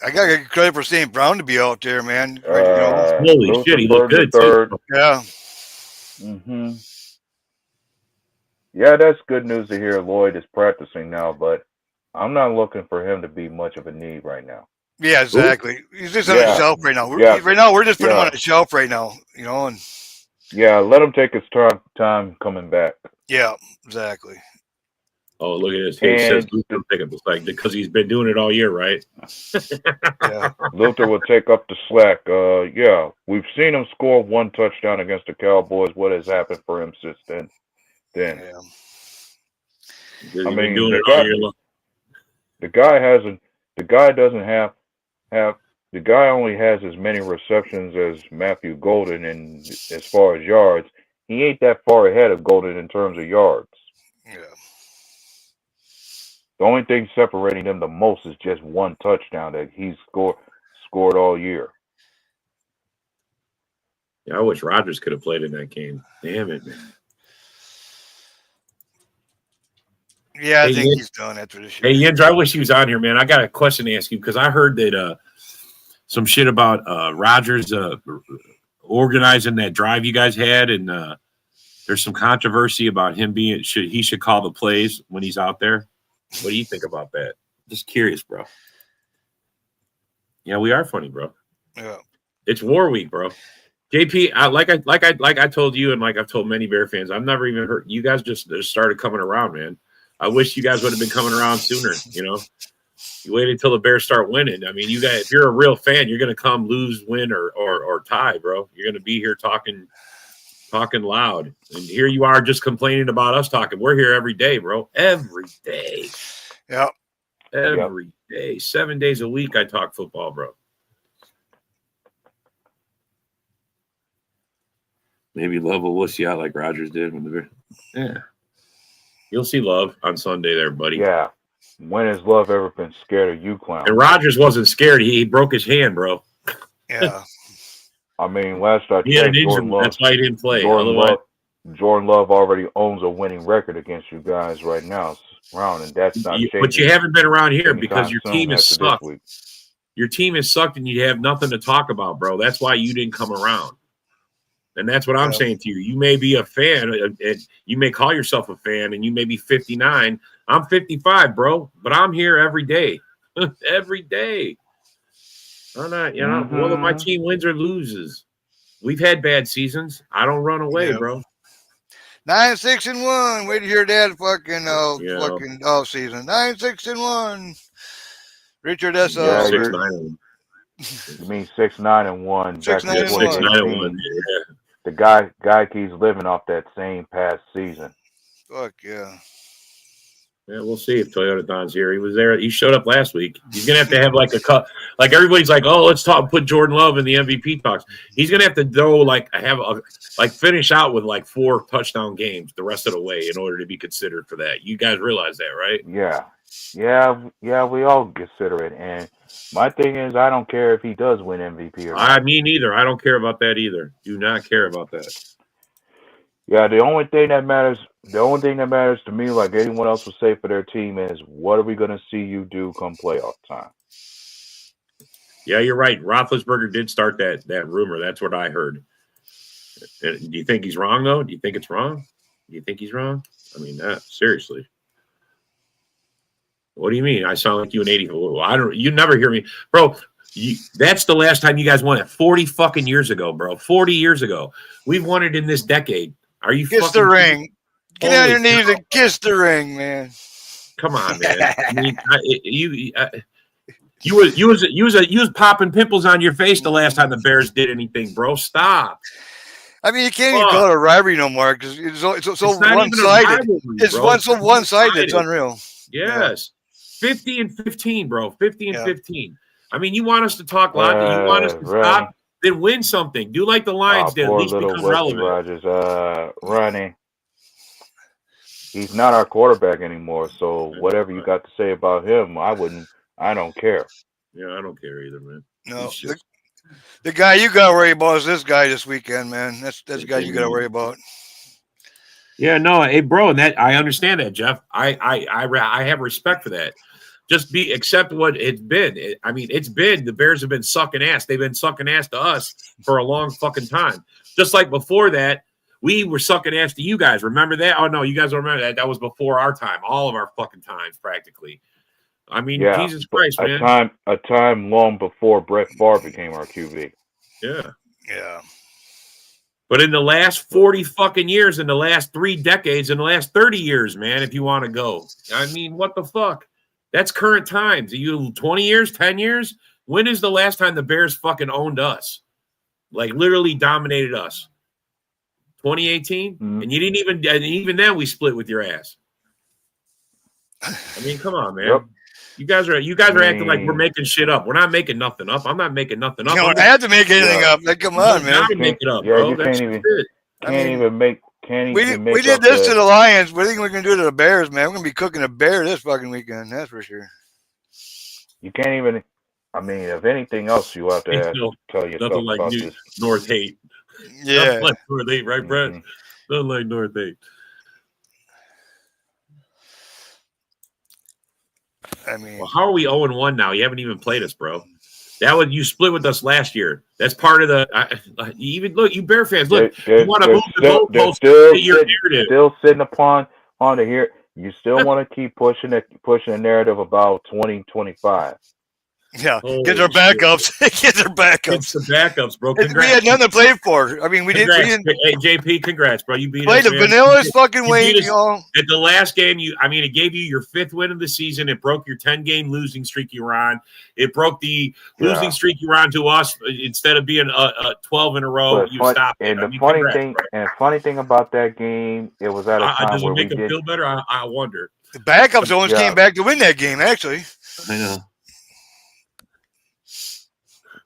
I got to get credit for St. Brown to be out there, man. Holy shit, he looked good. Third. Yeah. Mm-hmm. Yeah, that's good news to hear. Lloyd is practicing now, but I'm not looking for him to be much of a need right now. Yeah, exactly. He's just on the shelf right now. Right now, we're just putting him on the shelf right now, and yeah, let him take his time coming back. Yeah, exactly. Oh, look at this. He says Luther pick up the slack because he's been doing it all year, right? Yeah. Luther will take up the slack. Yeah, we've seen him score one touchdown against the Cowboys. What has happened for him since then? Yeah. Because I you've been mean, doing it all year long. the guy hasn't. The guy doesn't have. The guy only has as many receptions as Matthew Golden, and as far as yards, he ain't that far ahead of Golden in terms of yards. Yeah. The only thing separating them the most is just one touchdown that he's scored all year. Yeah, I wish Rodgers could have played in that game. Damn it, man. Yeah, I Hey, think Yen- he's done after this year. Hey, Yendra, I wish he was on here, man. I got a question to ask you because I heard that some shit about Rodgers organizing that drive you guys had, and there's some controversy about him he should call the plays when he's out there. What do you think about that? Just curious, bro. Yeah, we are funny, bro. Yeah. It's War Week, bro. JP, like I told you, and like I've told many Bear fans, I've never even heard you guys just started coming around, man. I wish you guys would have been coming around sooner. You know, you waited until the Bears start winning. I mean, you guys, if you're a real fan, you're gonna come lose, win, or tie, bro. You're gonna be here talking loud, and here you are just complaining about us talking. We're here every day, bro. Every day. Yeah. Every day. 7 days a week I talk football, bro. Maybe Love will wuss you out like Rodgers did when the Bears. Yeah. You'll see Love on Sunday there, buddy. Yeah. When has Love ever been scared of you, clown? And Rodgers wasn't scared. He broke his hand, bro. Yeah. I mean, last I He had checked, an injury. That's why he didn't play. Jordan Love already owns a winning record against you guys right now, and that's not changing. But you haven't been around here because your team has sucked. Week. Your team has sucked, and you have nothing to talk about, bro. That's why you didn't come around. And that's what I'm saying to you. You may be a fan, and you may call yourself a fan, and you may be 59. I'm 55, bro, but I'm here every day. Every day. I'm not, whether my team wins or loses. We've had bad seasons. I don't run away, bro. 9-6-1. Wait to hear that fucking off season. 9-6-1. Richard, that's 6-9. You mean 6-9-1? 6-9-1. Yeah. The guy keeps living off that same past season. Fuck yeah. Yeah, we'll see if Toyota Don's here. He was there. He showed up last week. He's gonna have to have like a cut. Like everybody's like, oh, let's put Jordan Love in the MVP talks. He's gonna have to finish out with like 4 touchdown games the rest of the way in order to be considered for that. You guys realize that, right? Yeah. We all consider it. And my thing is, I don't care if he does win MVP or not. Me neither. I don't care about that either. Do not care about that. Yeah, the only thing that matters to me, like anyone else would say for their team, is what are we going to see you do come playoff time? Yeah, you're right. Roethlisberger did start that rumor. That's what I heard. Do you think he's wrong, though? Do you think it's wrong? Do you think he's wrong? I mean, seriously. What do you mean? I sound like you an 80. You never hear me. Bro, that's the last time you guys won it. 40 fucking years ago, bro. 40 years ago. We've won it in this decade. Are you kiss the ring? Get on your knees and kiss the ring, man. Come on, man. I mean, you was popping pimples on your face the last time the Bears did anything, bro. Stop. I mean, you can't even call it a rivalry no more because it's so one-sided. It's so one-sided. It's unreal. Yes. 50 and 15, bro. 50 and 15. I mean, you want us to talk loud? You want us to stop? Then win something. Do like the Lions did. At least become relevant. Rodgers, Ronnie. He's not our quarterback anymore. So whatever you got to say about him, I don't care. Yeah, I don't care either, man. No, the guy you got to worry about is this guy this weekend, man. That's the guy you got to worry about. Yeah, no, hey, bro, and that I understand that, Jeff. I have respect for that. Just accept what it's been. It's been the Bears have been sucking ass. They've been sucking ass to us for a long fucking time. Just like before that, we were sucking ass to you guys. Remember that? Oh no, you guys don't remember that. That was before our time. All of our fucking times, practically. I mean, Jesus Christ, man. A time long before Brett Favre became our QB. Yeah. Yeah. But in the last 40 fucking years, in the last 3 decades, in the last 30 years, man, if you want to go. I mean, what the fuck? That's current times. Are you 20 years, 10 years? When is the last time the Bears fucking owned us? Like literally dominated us? 2018? Mm-hmm. And you didn't even then we split with your ass. I mean, come on, man. Yep. You guys are acting like we're making shit up. We're not making nothing up. I'm not making nothing up. You don't have to make anything up. Like, come on, man. Not make it up, Yeah, bro. you That's can't even. it. Can't even make. We did this to the Lions. What do you think we're gonna do to the Bears, man? We're gonna be cooking a bear this fucking weekend. That's for sure. You can't even. I mean, if anything else, you have to tell yourself Nothing like about this. North hate. Yeah. Nothing like North hate, right, Brett? Mm-hmm. Nothing like North hate. I mean, well, how are we 0-1 now? You haven't even played us, bro. You split with us last year. That's part of the. Even look, you Bear fans, look. You want to move the goalposts to your narrative. Still sitting on the here. You still want to keep pushing the narrative about 2025. Yeah, get their backups. Get their backups. Get some backups, bro. We had nothing to play for. I mean, we didn't. Hey, JP, congrats, bro. You beat play us, the vanillest fucking way. At the last game, it gave you your 5th win of the season. It broke your 10-game losing streak you were on. It broke the losing streak you were on to us. Instead of being a 12 in a row, you stopped. And the funny thing about that game, it was at a time does it where make them feel better? I wonder. The backups almost came back to win that game. Actually, I know.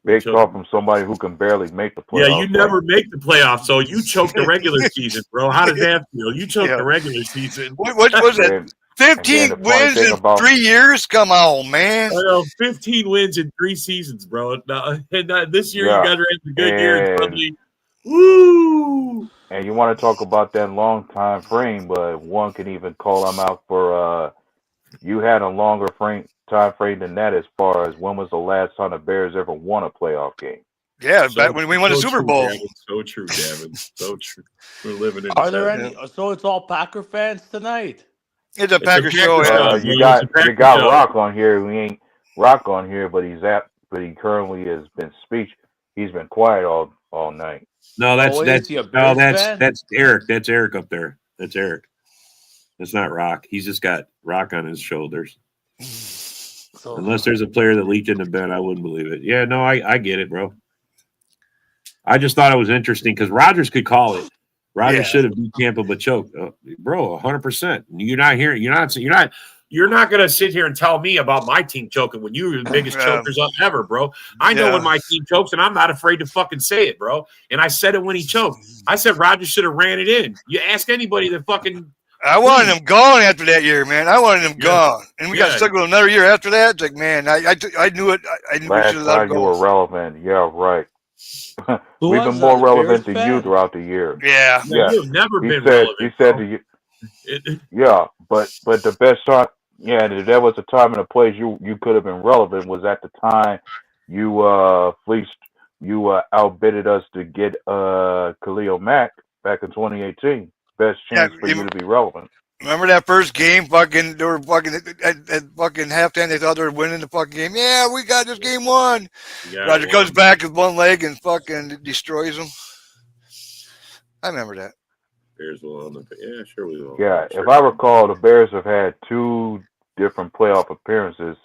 Big talk from somebody who can barely make the playoffs. Yeah, you never make the playoffs, so you choked the regular season, bro. How does that feel? You choked the regular season. What was it? 15 wins in 3 years? Come on, man. I know, 15 wins in 3 seasons, bro. This year, you guys are having a good year. Suddenly, woo! And you want to talk about that long time frame, but one can even call them out for you had a longer time frame than that as far as when was the last time the Bears ever won a playoff game. Yeah, back when we won the Super Bowl. Gavin. So true, Gavin. So true. We're living in. Are there any? So it's all Packer fans tonight. It's a Packer show. You got Rock on here. We ain't Rock on here, but he currently has been He's been quiet all night. No, that's Eric. That's Eric up there. That's Eric. That's not Rock. He's just got Rock on his shoulders. So, unless there's a player that leaked in the bed, I wouldn't believe it. Yeah, no, I get it, bro. I just thought it was interesting because Rodgers could call it. Rodgers should have beat Tampa, but choked, bro. 100%. You're not hearing. You're not going to sit here and tell me about my team choking when you were the biggest chokers ever, bro. I know when my team chokes, and I'm not afraid to fucking say it, bro. And I said it when he choked. I said Rodgers should have ran it in. You ask anybody that fucking. I wanted him gone after that year, man. I wanted him gone, and we got stuck with another year after that. It's like, man, I knew it. I knew we should have let him go. You were relevant, yeah, right. We've been more relevant than you throughout the year. Yeah. You've never been relevant. He said to you, but the best time, there was a time and a place you could have been relevant was at the time you outbidded us to get Khalil Mack back in 2018. Best chance for you to be relevant. Remember that first game? They were fucking at fucking halftime. They thought they were winning the fucking game. Yeah, we got this game won. Roger comes back with one leg and fucking destroys them. I remember that. Bears will. Yeah, sure we will. Yeah, if I recall, the Bears have had 2 different playoff appearances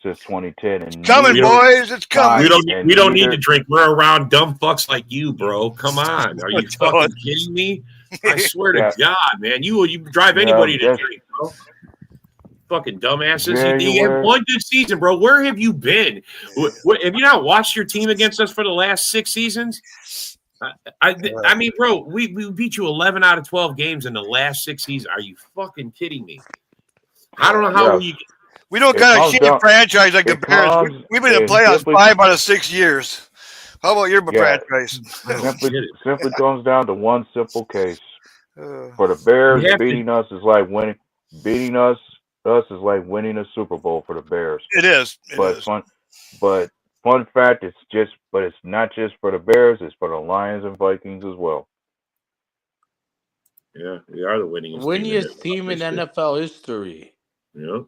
since 2010. And it's coming, boys. It's coming. We don't need to drink. We're around dumb fucks like you, bro. Come on. Are you fucking kidding me? I swear to God, man. You drive anybody to drink, bro. Fucking dumbasses. You had one good season, bro. Where have you been? Have you not watched your team against us for the last 6 seasons? I mean, bro, we beat you 11 out of 12 games in the last 6 seasons. Are you fucking kidding me? I don't know how we don't kind of shit franchise like the Bears. We've been in the playoffs 5 out of 6 years. How about your franchise? Simply comes down to one simple case. For the Bears, beating us is like winning. Beating us is like winning a Super Bowl for the Bears. It is. Fun fact, it's not just for the Bears. It's for the Lions and Vikings as well. Yeah, we are the winningest team in NFL history. Yeah.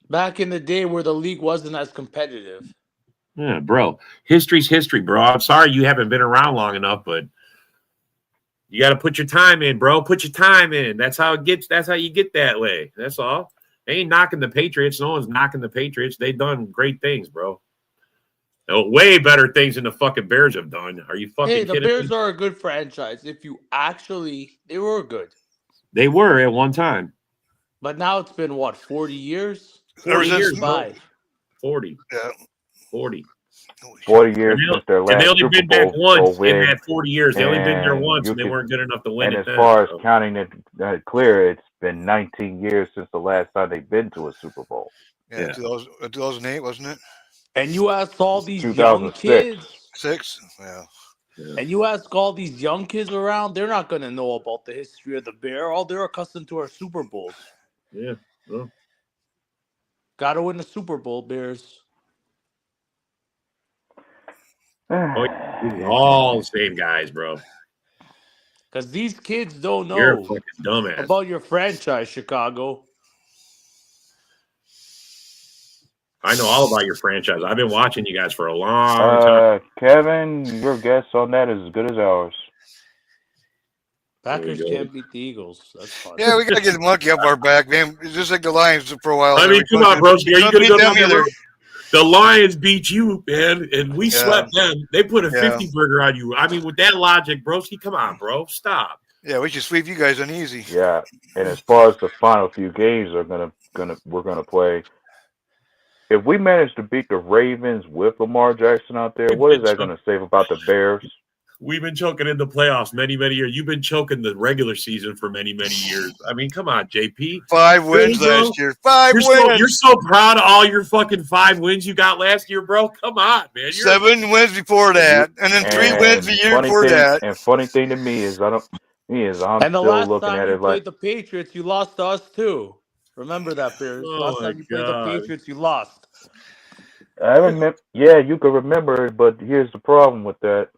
Back in the day where the league wasn't as competitive. Yeah, bro. History's history, bro. I'm sorry you haven't been around long enough, but you got to put your time in, bro. Put your time in. That's how it gets. That's how you get that way. That's all. They ain't knocking the Patriots. No one's knocking the Patriots. They've done great things, bro. Way better things than the fucking Bears have done. Are you fucking kidding me? The Bears are a good franchise. They were good. They were at one time. But now it's been what, 40 years? Ever 40 since- years, bro. 45. 40. Yeah. 40. Holy shit. 40 years since their And they last only Super been back Bowl once win. in that 40 years. They only been there And once, you and they could- weren't good enough to win And it as then. far as so. counting it clear, it's been 19 years since the last time they've been to a Super Bowl. Yeah, Yeah. 2008, wasn't it? And you ask all these young 2006. kids, 6? Yeah. and you ask all these young kids around, they're not going to know about the history of the Bear. All they're accustomed to are Super Bowls. Yeah. Well, Got to win the Super Bowl, Bears. these are all the same guys, bro. Because these kids don't You're a know fucking dumbass. about your franchise, Chicago. I know all about your franchise. I've been watching you guys for a long time. Kevin, your guess on that is as good as ours. Packers There we go. can't beat the Eagles. That's fun. Yeah, we gotta get the monkey up our back, man. It's just like the Lions for a while. I mean, come on, bro. Are you going to go down there? The Lions beat you, man, and we swept them. They put a 50 burger on you. I mean, with that logic, broski, come on, bro. Stop. Yeah, we should sweep you guys uneasy. Yeah, and as far as the final few games we're gonna play, if we manage to beat the Ravens with Lamar Jackson out there, what is that going to say about the Bears? We've been choking in the playoffs many years. You've been choking the regular season for many years. I mean, come on, JP. 5 wins last year. 5 wins. You're so proud of all your fucking 5 wins you got last year, bro. Come on, man. 7 wins before that, and then 3 wins the year before that. And funny thing to me is I'm and the still last looking time at you it played like the Patriots, you lost to us too. Remember that, Bears. Oh last my time you played God. the Patriots, you lost. I remember. Yeah, you can remember it, but here's the problem with that.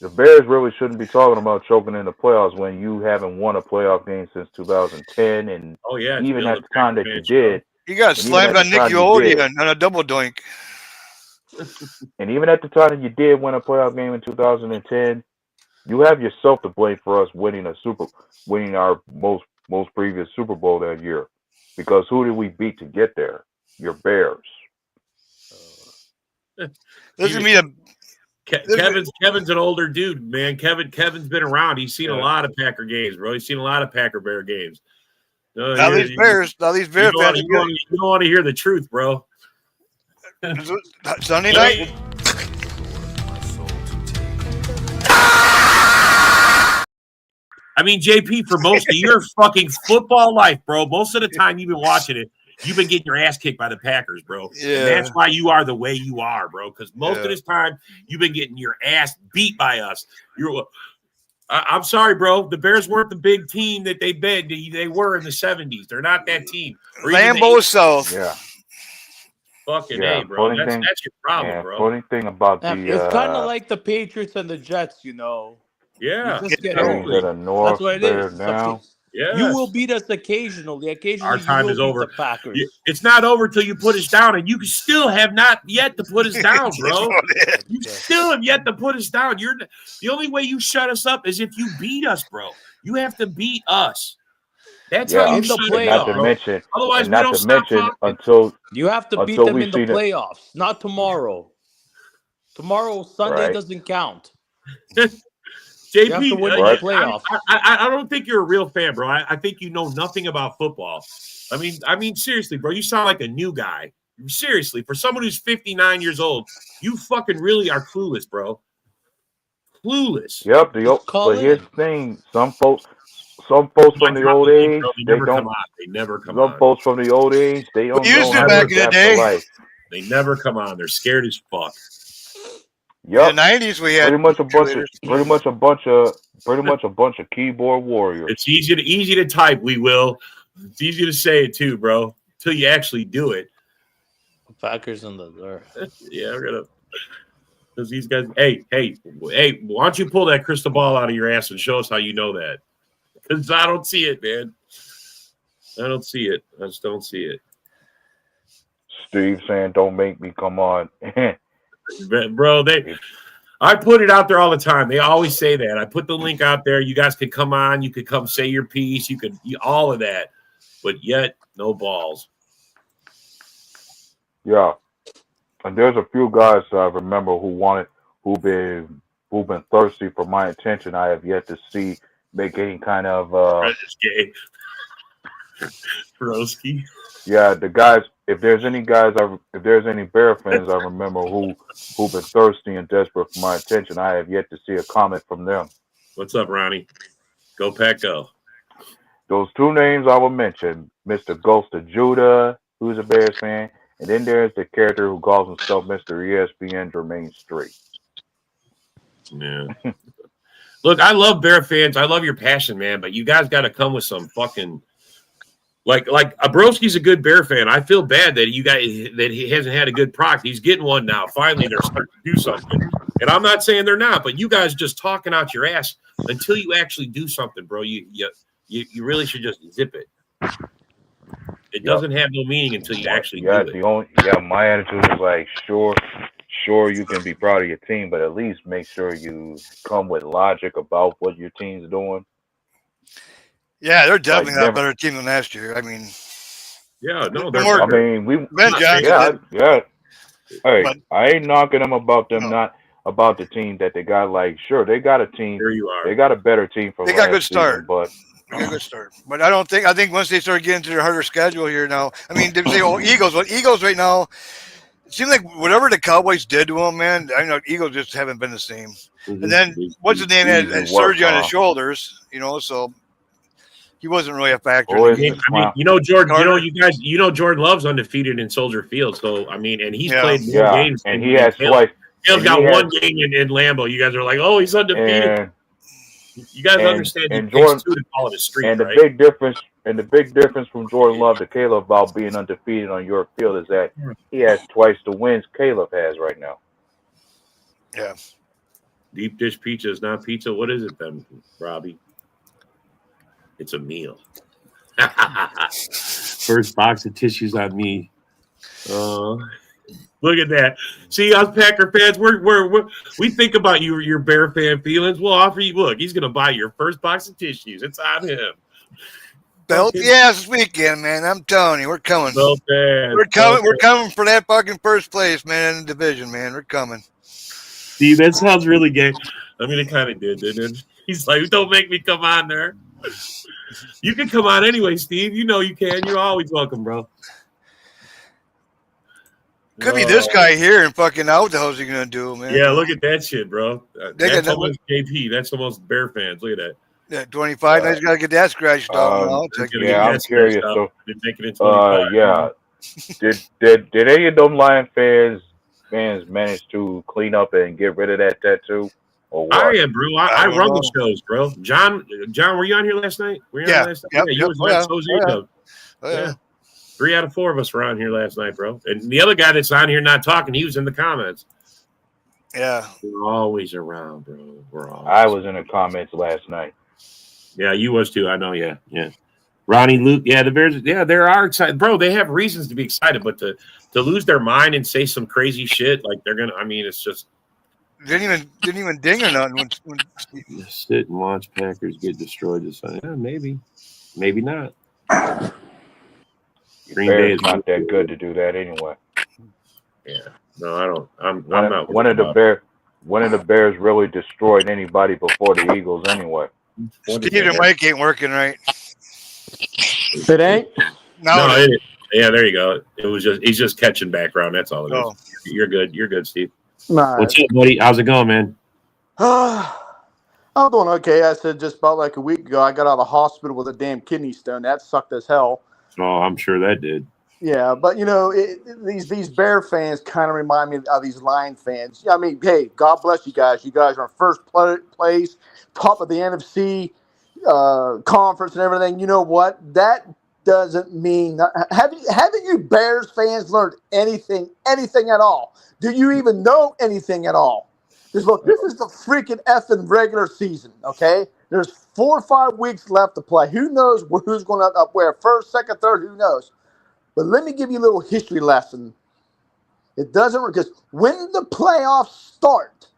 The Bears really shouldn't be talking about choking in the playoffs when you haven't won a playoff game since 2010, and even at the time that you did, you got slammed on Nicky Odia on a double doink. And even at the time that you did win a playoff game in 2010, you have yourself to blame for us winning our most previous Super Bowl that year, because who did we beat to get there? Your Bears. This is me a. Kevin's an older dude, man. Kevin's been around. He's seen a lot of Packer games, bro. He's seen a lot of Packer Bear games. Now these Bears fans. You don't want to hear the truth, bro. Sunday night. I mean, JP, for most of your fucking football life, bro, most of the time you've been watching it, you've been getting your ass kicked by the Packers, bro. Yeah. And that's why you are the way you are, bro. Because most of this time you've been getting your ass beat by us. I'm sorry, bro. The Bears weren't the big team that they were in the 70s. They're not that team. Lambeau South. Yeah. Fucking A, bro. That's your problem, bro. Funny thing about it's kind of like the Patriots and the Jets, you know. Yeah. You just get totally. That's what it is. Now. Yes. You will beat us occasionally. Our time is over. The Packers. It's not over till you put us down, and you still have not yet to put us down, bro. You still have yet to put us down. The only way you shut us up is if you beat us, bro. You have to beat us. That's how you shut us up, bro. Otherwise, we don't stop talking. Until you have to beat them in the playoffs, not tomorrow. Tomorrow, Sunday doesn't count. JP, you have to win the playoffs. I don't think you're a real fan, bro. I think you know nothing about football. I mean, seriously, bro, you sound like a new guy. Seriously, for someone who's 59 years old, you fucking really are clueless, bro. Clueless. Yep. But here's the thing: some folks from the old age, they don't. They never come on. Some folks from the old age, they don't know how back in the day. They never come on. They're scared as fuck. Yep. In the 90s, we had pretty much a bunch of keyboard warriors. It's easy to type. It's easy to say it too, bro. Until you actually do it. Packers in the door. Yeah, we're gonna. Because these guys, hey, why don't you pull that crystal ball out of your ass and show us how you know that? Because I don't see it, man. I don't see it. I just don't see it. Steve saying, "Don't make me come on." Bro, I put it out there all the time. They always say that. I put the link out there. You guys could come on. You could come say your piece. You could all of that, but yet no balls. Yeah, and there's a few guys I remember who've been thirsty for my attention. I have yet to see make any kind of Broski. Yeah, the guys. If there's any Bear fans I remember who've been thirsty and desperate for my attention, I have yet to see a comment from them. What's up, Ronnie? Go Pack, go. Those two names I will mention: Mr. Ghost of Judah, who's a Bears fan, and then there's the character who calls himself Mr. ESPN, Jermaine Street. Yeah. Look, I love Bear fans. I love your passion, man. But you guys got to come with some fucking like Abroski's a good Bear fan. I feel bad that he hasn't had a good product. He's getting one now. Finally, they're starting to do something. And I'm not saying they're not, but you guys just talking out your ass until you actually do something, bro. You really should just zip it. It doesn't have no meaning until you actually do it. My attitude is like, sure, you can be proud of your team, but at least make sure you come with logic about what your team's doing. Yeah, they're definitely not a better team than last year. I mean, yeah, no, they're more. I mean, Ben Johnson. Yeah. Hey, I ain't knocking them about them not about the team that they got. Like, sure, they got a team. There you are. They got a better team from. They got a good start, but. They got a good start. But I think once they start getting to their harder schedule here now, I mean, they say, Eagles. Well, Eagles right now. It seems like whatever the Cowboys did to them, man, I know Eagles just haven't been the same. Mm-hmm. And then what's his name had surgery on his shoulders, so he wasn't really a factor. Jordan. Jordan loves undefeated in Soldier Field. So I mean, and he's played more games, and he has twice. Hill's got one game in Lambeau. You guys are like, oh, he's undefeated. You guys understand? And Jordan to call it a streak, and the right? big difference from Jordan Love to Caleb about being undefeated on York Field is that he has twice the wins Caleb has right now. Yeah. Deep dish pizza is not pizza. What is it then, Robbie? It's a meal. First box of tissues on me. Look at that. See, us Packer fans, we think about your Bear fan feelings. We'll offer you. Look, he's gonna buy your first box of tissues. It's on him. Belt this weekend, man. I'm telling you, we're coming. We're coming for that fucking first place, man, in the division, man. We're coming. Steve, that sounds really gay. I mean, it kind of did, didn't it? He's like, don't make me come on there. You can come on anyway, Steve. You know you can. You're always welcome, bro. Could be this guy here and fucking out. What the hell is he gonna do, man? Yeah, look at that shit, bro. That's almost JP. That's almost Bear fans. Look at that. Yeah, 25. Now he's got to get that scratched off. I'm curious. So, make it in 25. Did any of them Lion fans manage to clean up and get rid of that tattoo? Or what? I am, bro. I run the shows, bro. John, were you on here last night? Were you on last night? Yep, you was yeah. 3 out of 4 of us were on here last night, bro. And the other guy that's on here not talking, he was in the comments. Yeah. We're always around, bro. I was in the comments last night. Yeah, you was too. I know, yeah. Ronnie, Luke, the Bears, they are excited. Bro, they have reasons to be excited, but to lose their mind and say some crazy shit, like they're going to, I mean, it's just. Didn't even ding or nothing. Sit and watch Packers get destroyed this Sunday. Yeah, maybe. Maybe not. Green Bay is not that good to do that anyway. Yeah. No, I don't. I'm not. One of the Bears really destroyed anybody before the Eagles anyway. Steve and Mike ain't working right. It ain't? No, it ain't. Yeah, there you go. It was he's just catching background. That's all it is. You're good. You're good, Steve. Right. What's up, buddy? How's it going, man? I'm doing okay. I said just about like a week ago, I got out of the hospital with a damn kidney stone. That sucked as hell. Oh, I'm sure that did. Yeah, but these Bear fans kind of remind me of these Lion fans. I mean, hey, God bless you guys. You guys are in first place, top of the NFC conference and everything. You know what? That doesn't mean haven't you Bears fans learned anything at all? Do you even know anything at all? Because look, this is the freaking effing regular season, okay? There's 4 or 5 weeks left to play. Who knows who's going to up where? First, second, third, who knows? But let me give you a little history lesson. It doesn't work because when the playoffs start,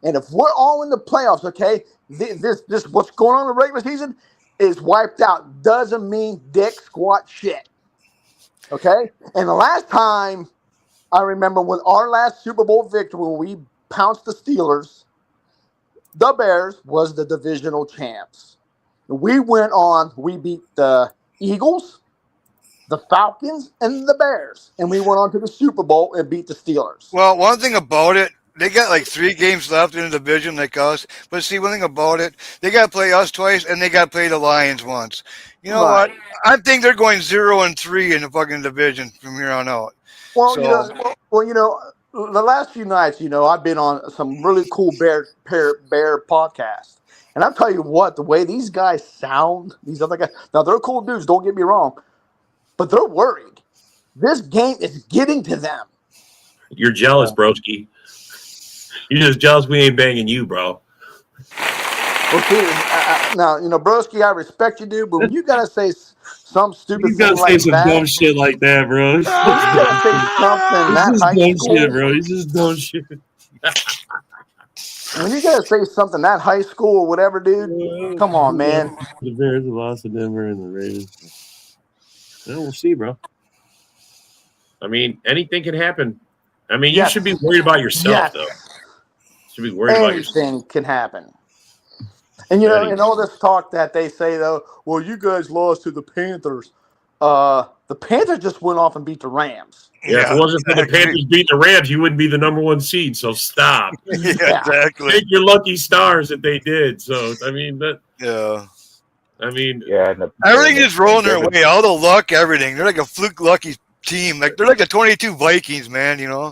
and if we're all in the playoffs, okay, this what's going on in the regular season is wiped out. Doesn't mean dick squat shit. Okay? And the last time I remember with our last Super Bowl victory when we pounced the Steelers, the Bears was the divisional champs. We went on, we beat the Eagles, the Falcons, and the Bears. And we went on to the Super Bowl and beat the Steelers. Well, one thing about it, they got like 3 games left in the division like us. But see, one thing about it, they got to play us twice and they got to play the Lions once. You know Right. what? I think they're going 0-3 in the fucking division from here on out. Well, So, the last few nights, I've been on some really cool bear podcasts. And I'll tell you what, the way these guys sound, these other guys, now they're cool dudes, don't get me wrong, but they're worried. This game is getting to them. You're jealous, broski. You're just jealous we ain't banging you, bro. Well, now, broski, I respect you, dude, but when you got to say some stupid You gotta thing say like some that, dumb shit like that, bro. when you got to say something that This is high dumb school, shit, bro. This is dumb shit. when you got to say something that high school or whatever, dude, come on, man. The Bears have lost to Denver and the Ravens. Well, we'll see, bro. I mean, anything can happen. I mean, you should be worried about yourself, though. You should be worried about yourself. Anything can happen. And, in all this talk that they say, though, well, you guys lost to the Panthers. The Panthers just went off and beat the Rams. Yeah, if it wasn't for the Panthers beating the Rams, you wouldn't be the number 1 seed. So stop. Yeah, exactly. Take your lucky stars that they did. So I mean, everything is rolling their way. All the luck, everything. They're like a fluke lucky team. Like they're like the 22 Vikings, man. Yeah.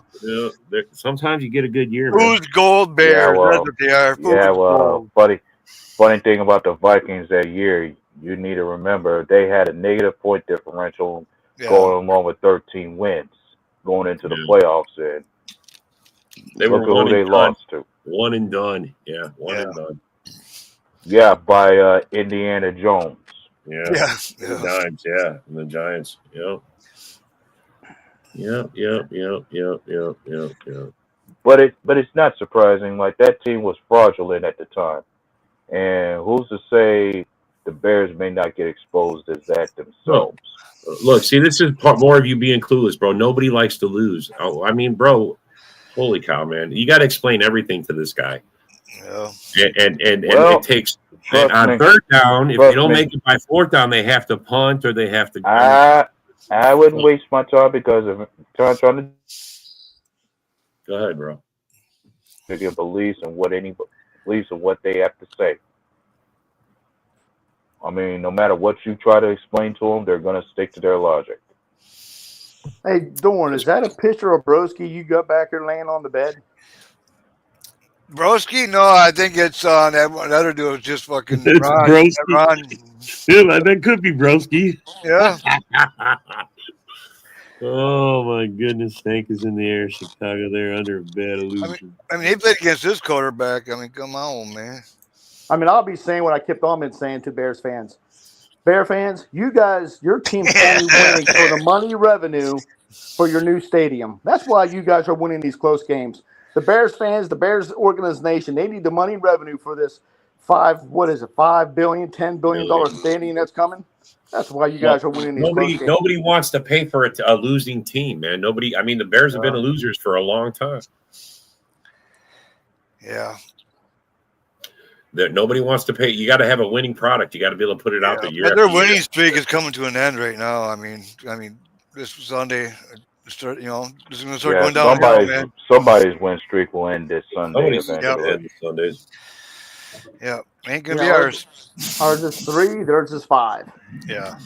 Sometimes you get a good year. Who's gold Bears? That's what they are. Funny thing about the Vikings that year, you need to remember they had a negative point differential going along with 13 wins going into the playoffs, and they were who they lost to. One and done. Yeah, one and done. Yeah, by Indiana Jones. Yeah. The Giants. Yep. But it's not surprising. Like that team was fraudulent at the time, and who's to say the Bears may not get exposed as that themselves? Look, see, this is more of you being clueless, bro. Nobody likes to lose. Oh, I mean, bro, holy cow, man! You got to explain everything to this guy. Yeah. And it takes on third down. If you don't make it by fourth down, they have to punt or they have to. I wouldn't waste my time because of trying to. Go ahead, bro. To give beliefs in what they have to say. I mean, no matter what you try to explain to them, they're going to stick to their logic. Hey, Dorn, is that a picture of Broski you got back here laying on the bed? Broski? No, I think it's on that other dude was just fucking it's Ron. Broski. Yeah, that could be Broski. Yeah. Oh my goodness, Hank is in the air, Chicago. They're under a bad illusion. I mean, he played against this quarterback. I mean, come on, man. I mean, I'll be saying what I kept on been saying to Bears fans. Bear fans, you guys, your team's only winning for the money revenue for your new stadium. That's why you guys are winning these close games. The Bears fans, the Bears organization, they need the money revenue for this $5 billion, $10 billion stadium that's coming. That's why you guys are winning these close games. Nobody wants to pay for a losing team, man. Nobody. I mean, the Bears have been losers for a long time. Yeah. Nobody wants to pay. You got to have a winning product. You got to be able to put it out the year. Their winning streak is coming to an end right now. I mean, this Sunday, this is going to start going down. Somebody's win streak will end this Sunday. Sundays. Yeah, ain't gonna be ours. Ours is 3. Theirs is 5. Yeah.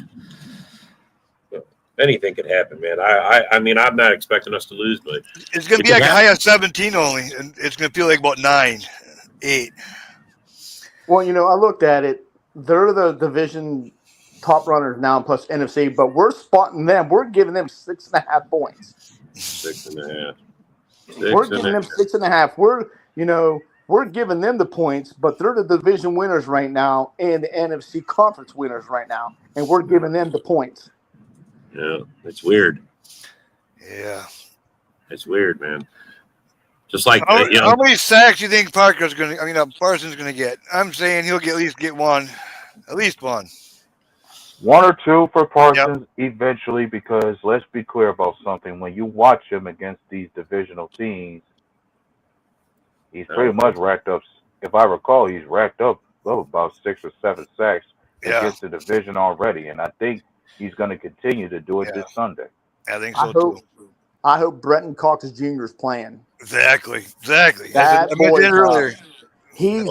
Anything could happen, man. I mean, I'm not expecting us to lose, but it's gonna be like a high of 17 only, and it's gonna feel like about 9, 8. Well, I looked at it. They're the division top runners now, plus NFC, but we're spotting them. We're giving them 6.5 points. 6.5. We're giving them 6.5. We're giving them the points, but they're the division winners right now and the NFC conference winners right now, and we're giving them the points. Yeah, it's weird. Yeah. It's weird, man. Just like how many sacks do you think Parsons going to get? I'm saying he'll at least get one. At least one. 1 or 2 for Parsons eventually, because let's be clear about something. When you watch him against these divisional teams, he's pretty much racked up. If I recall, he's racked up about 6 or 7 sacks get the division already, and I think he's going to continue to do it this Sunday. I think so too. I hope Brenton Cox Jr. is playing. Exactly. That I boy mentioned it earlier. He's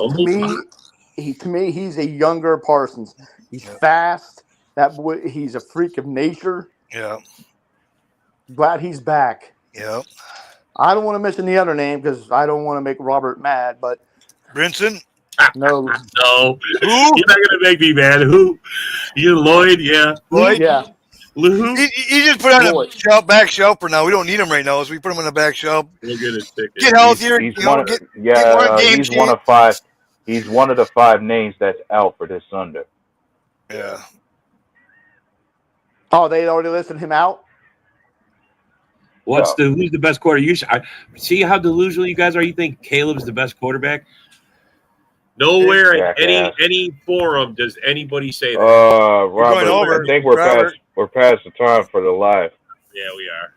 to me, he's a younger Parsons. He's fast. That boy, he's a freak of nature. Yeah. Glad he's back. Yeah. I don't want to mention the other name because I don't want to make Robert mad, but Brinson? No. No. Who? You're not gonna make me mad. Who? You Lloyd, yeah. Lloyd? Yeah. Who? He just put on a back shelf for now. We don't need him right now, so we put him on the back shelf. We'll get his ticket. Get healthier. He's one of 5. He's one of the 5 names that's out for this Sunday. Yeah. Oh, they already listed him out? Who's the best quarter? See how delusional you guys are? You think Caleb's the best quarterback? Nowhere in any forum does anybody say that. Robert, I think we're past the time for the live. Yeah, we are.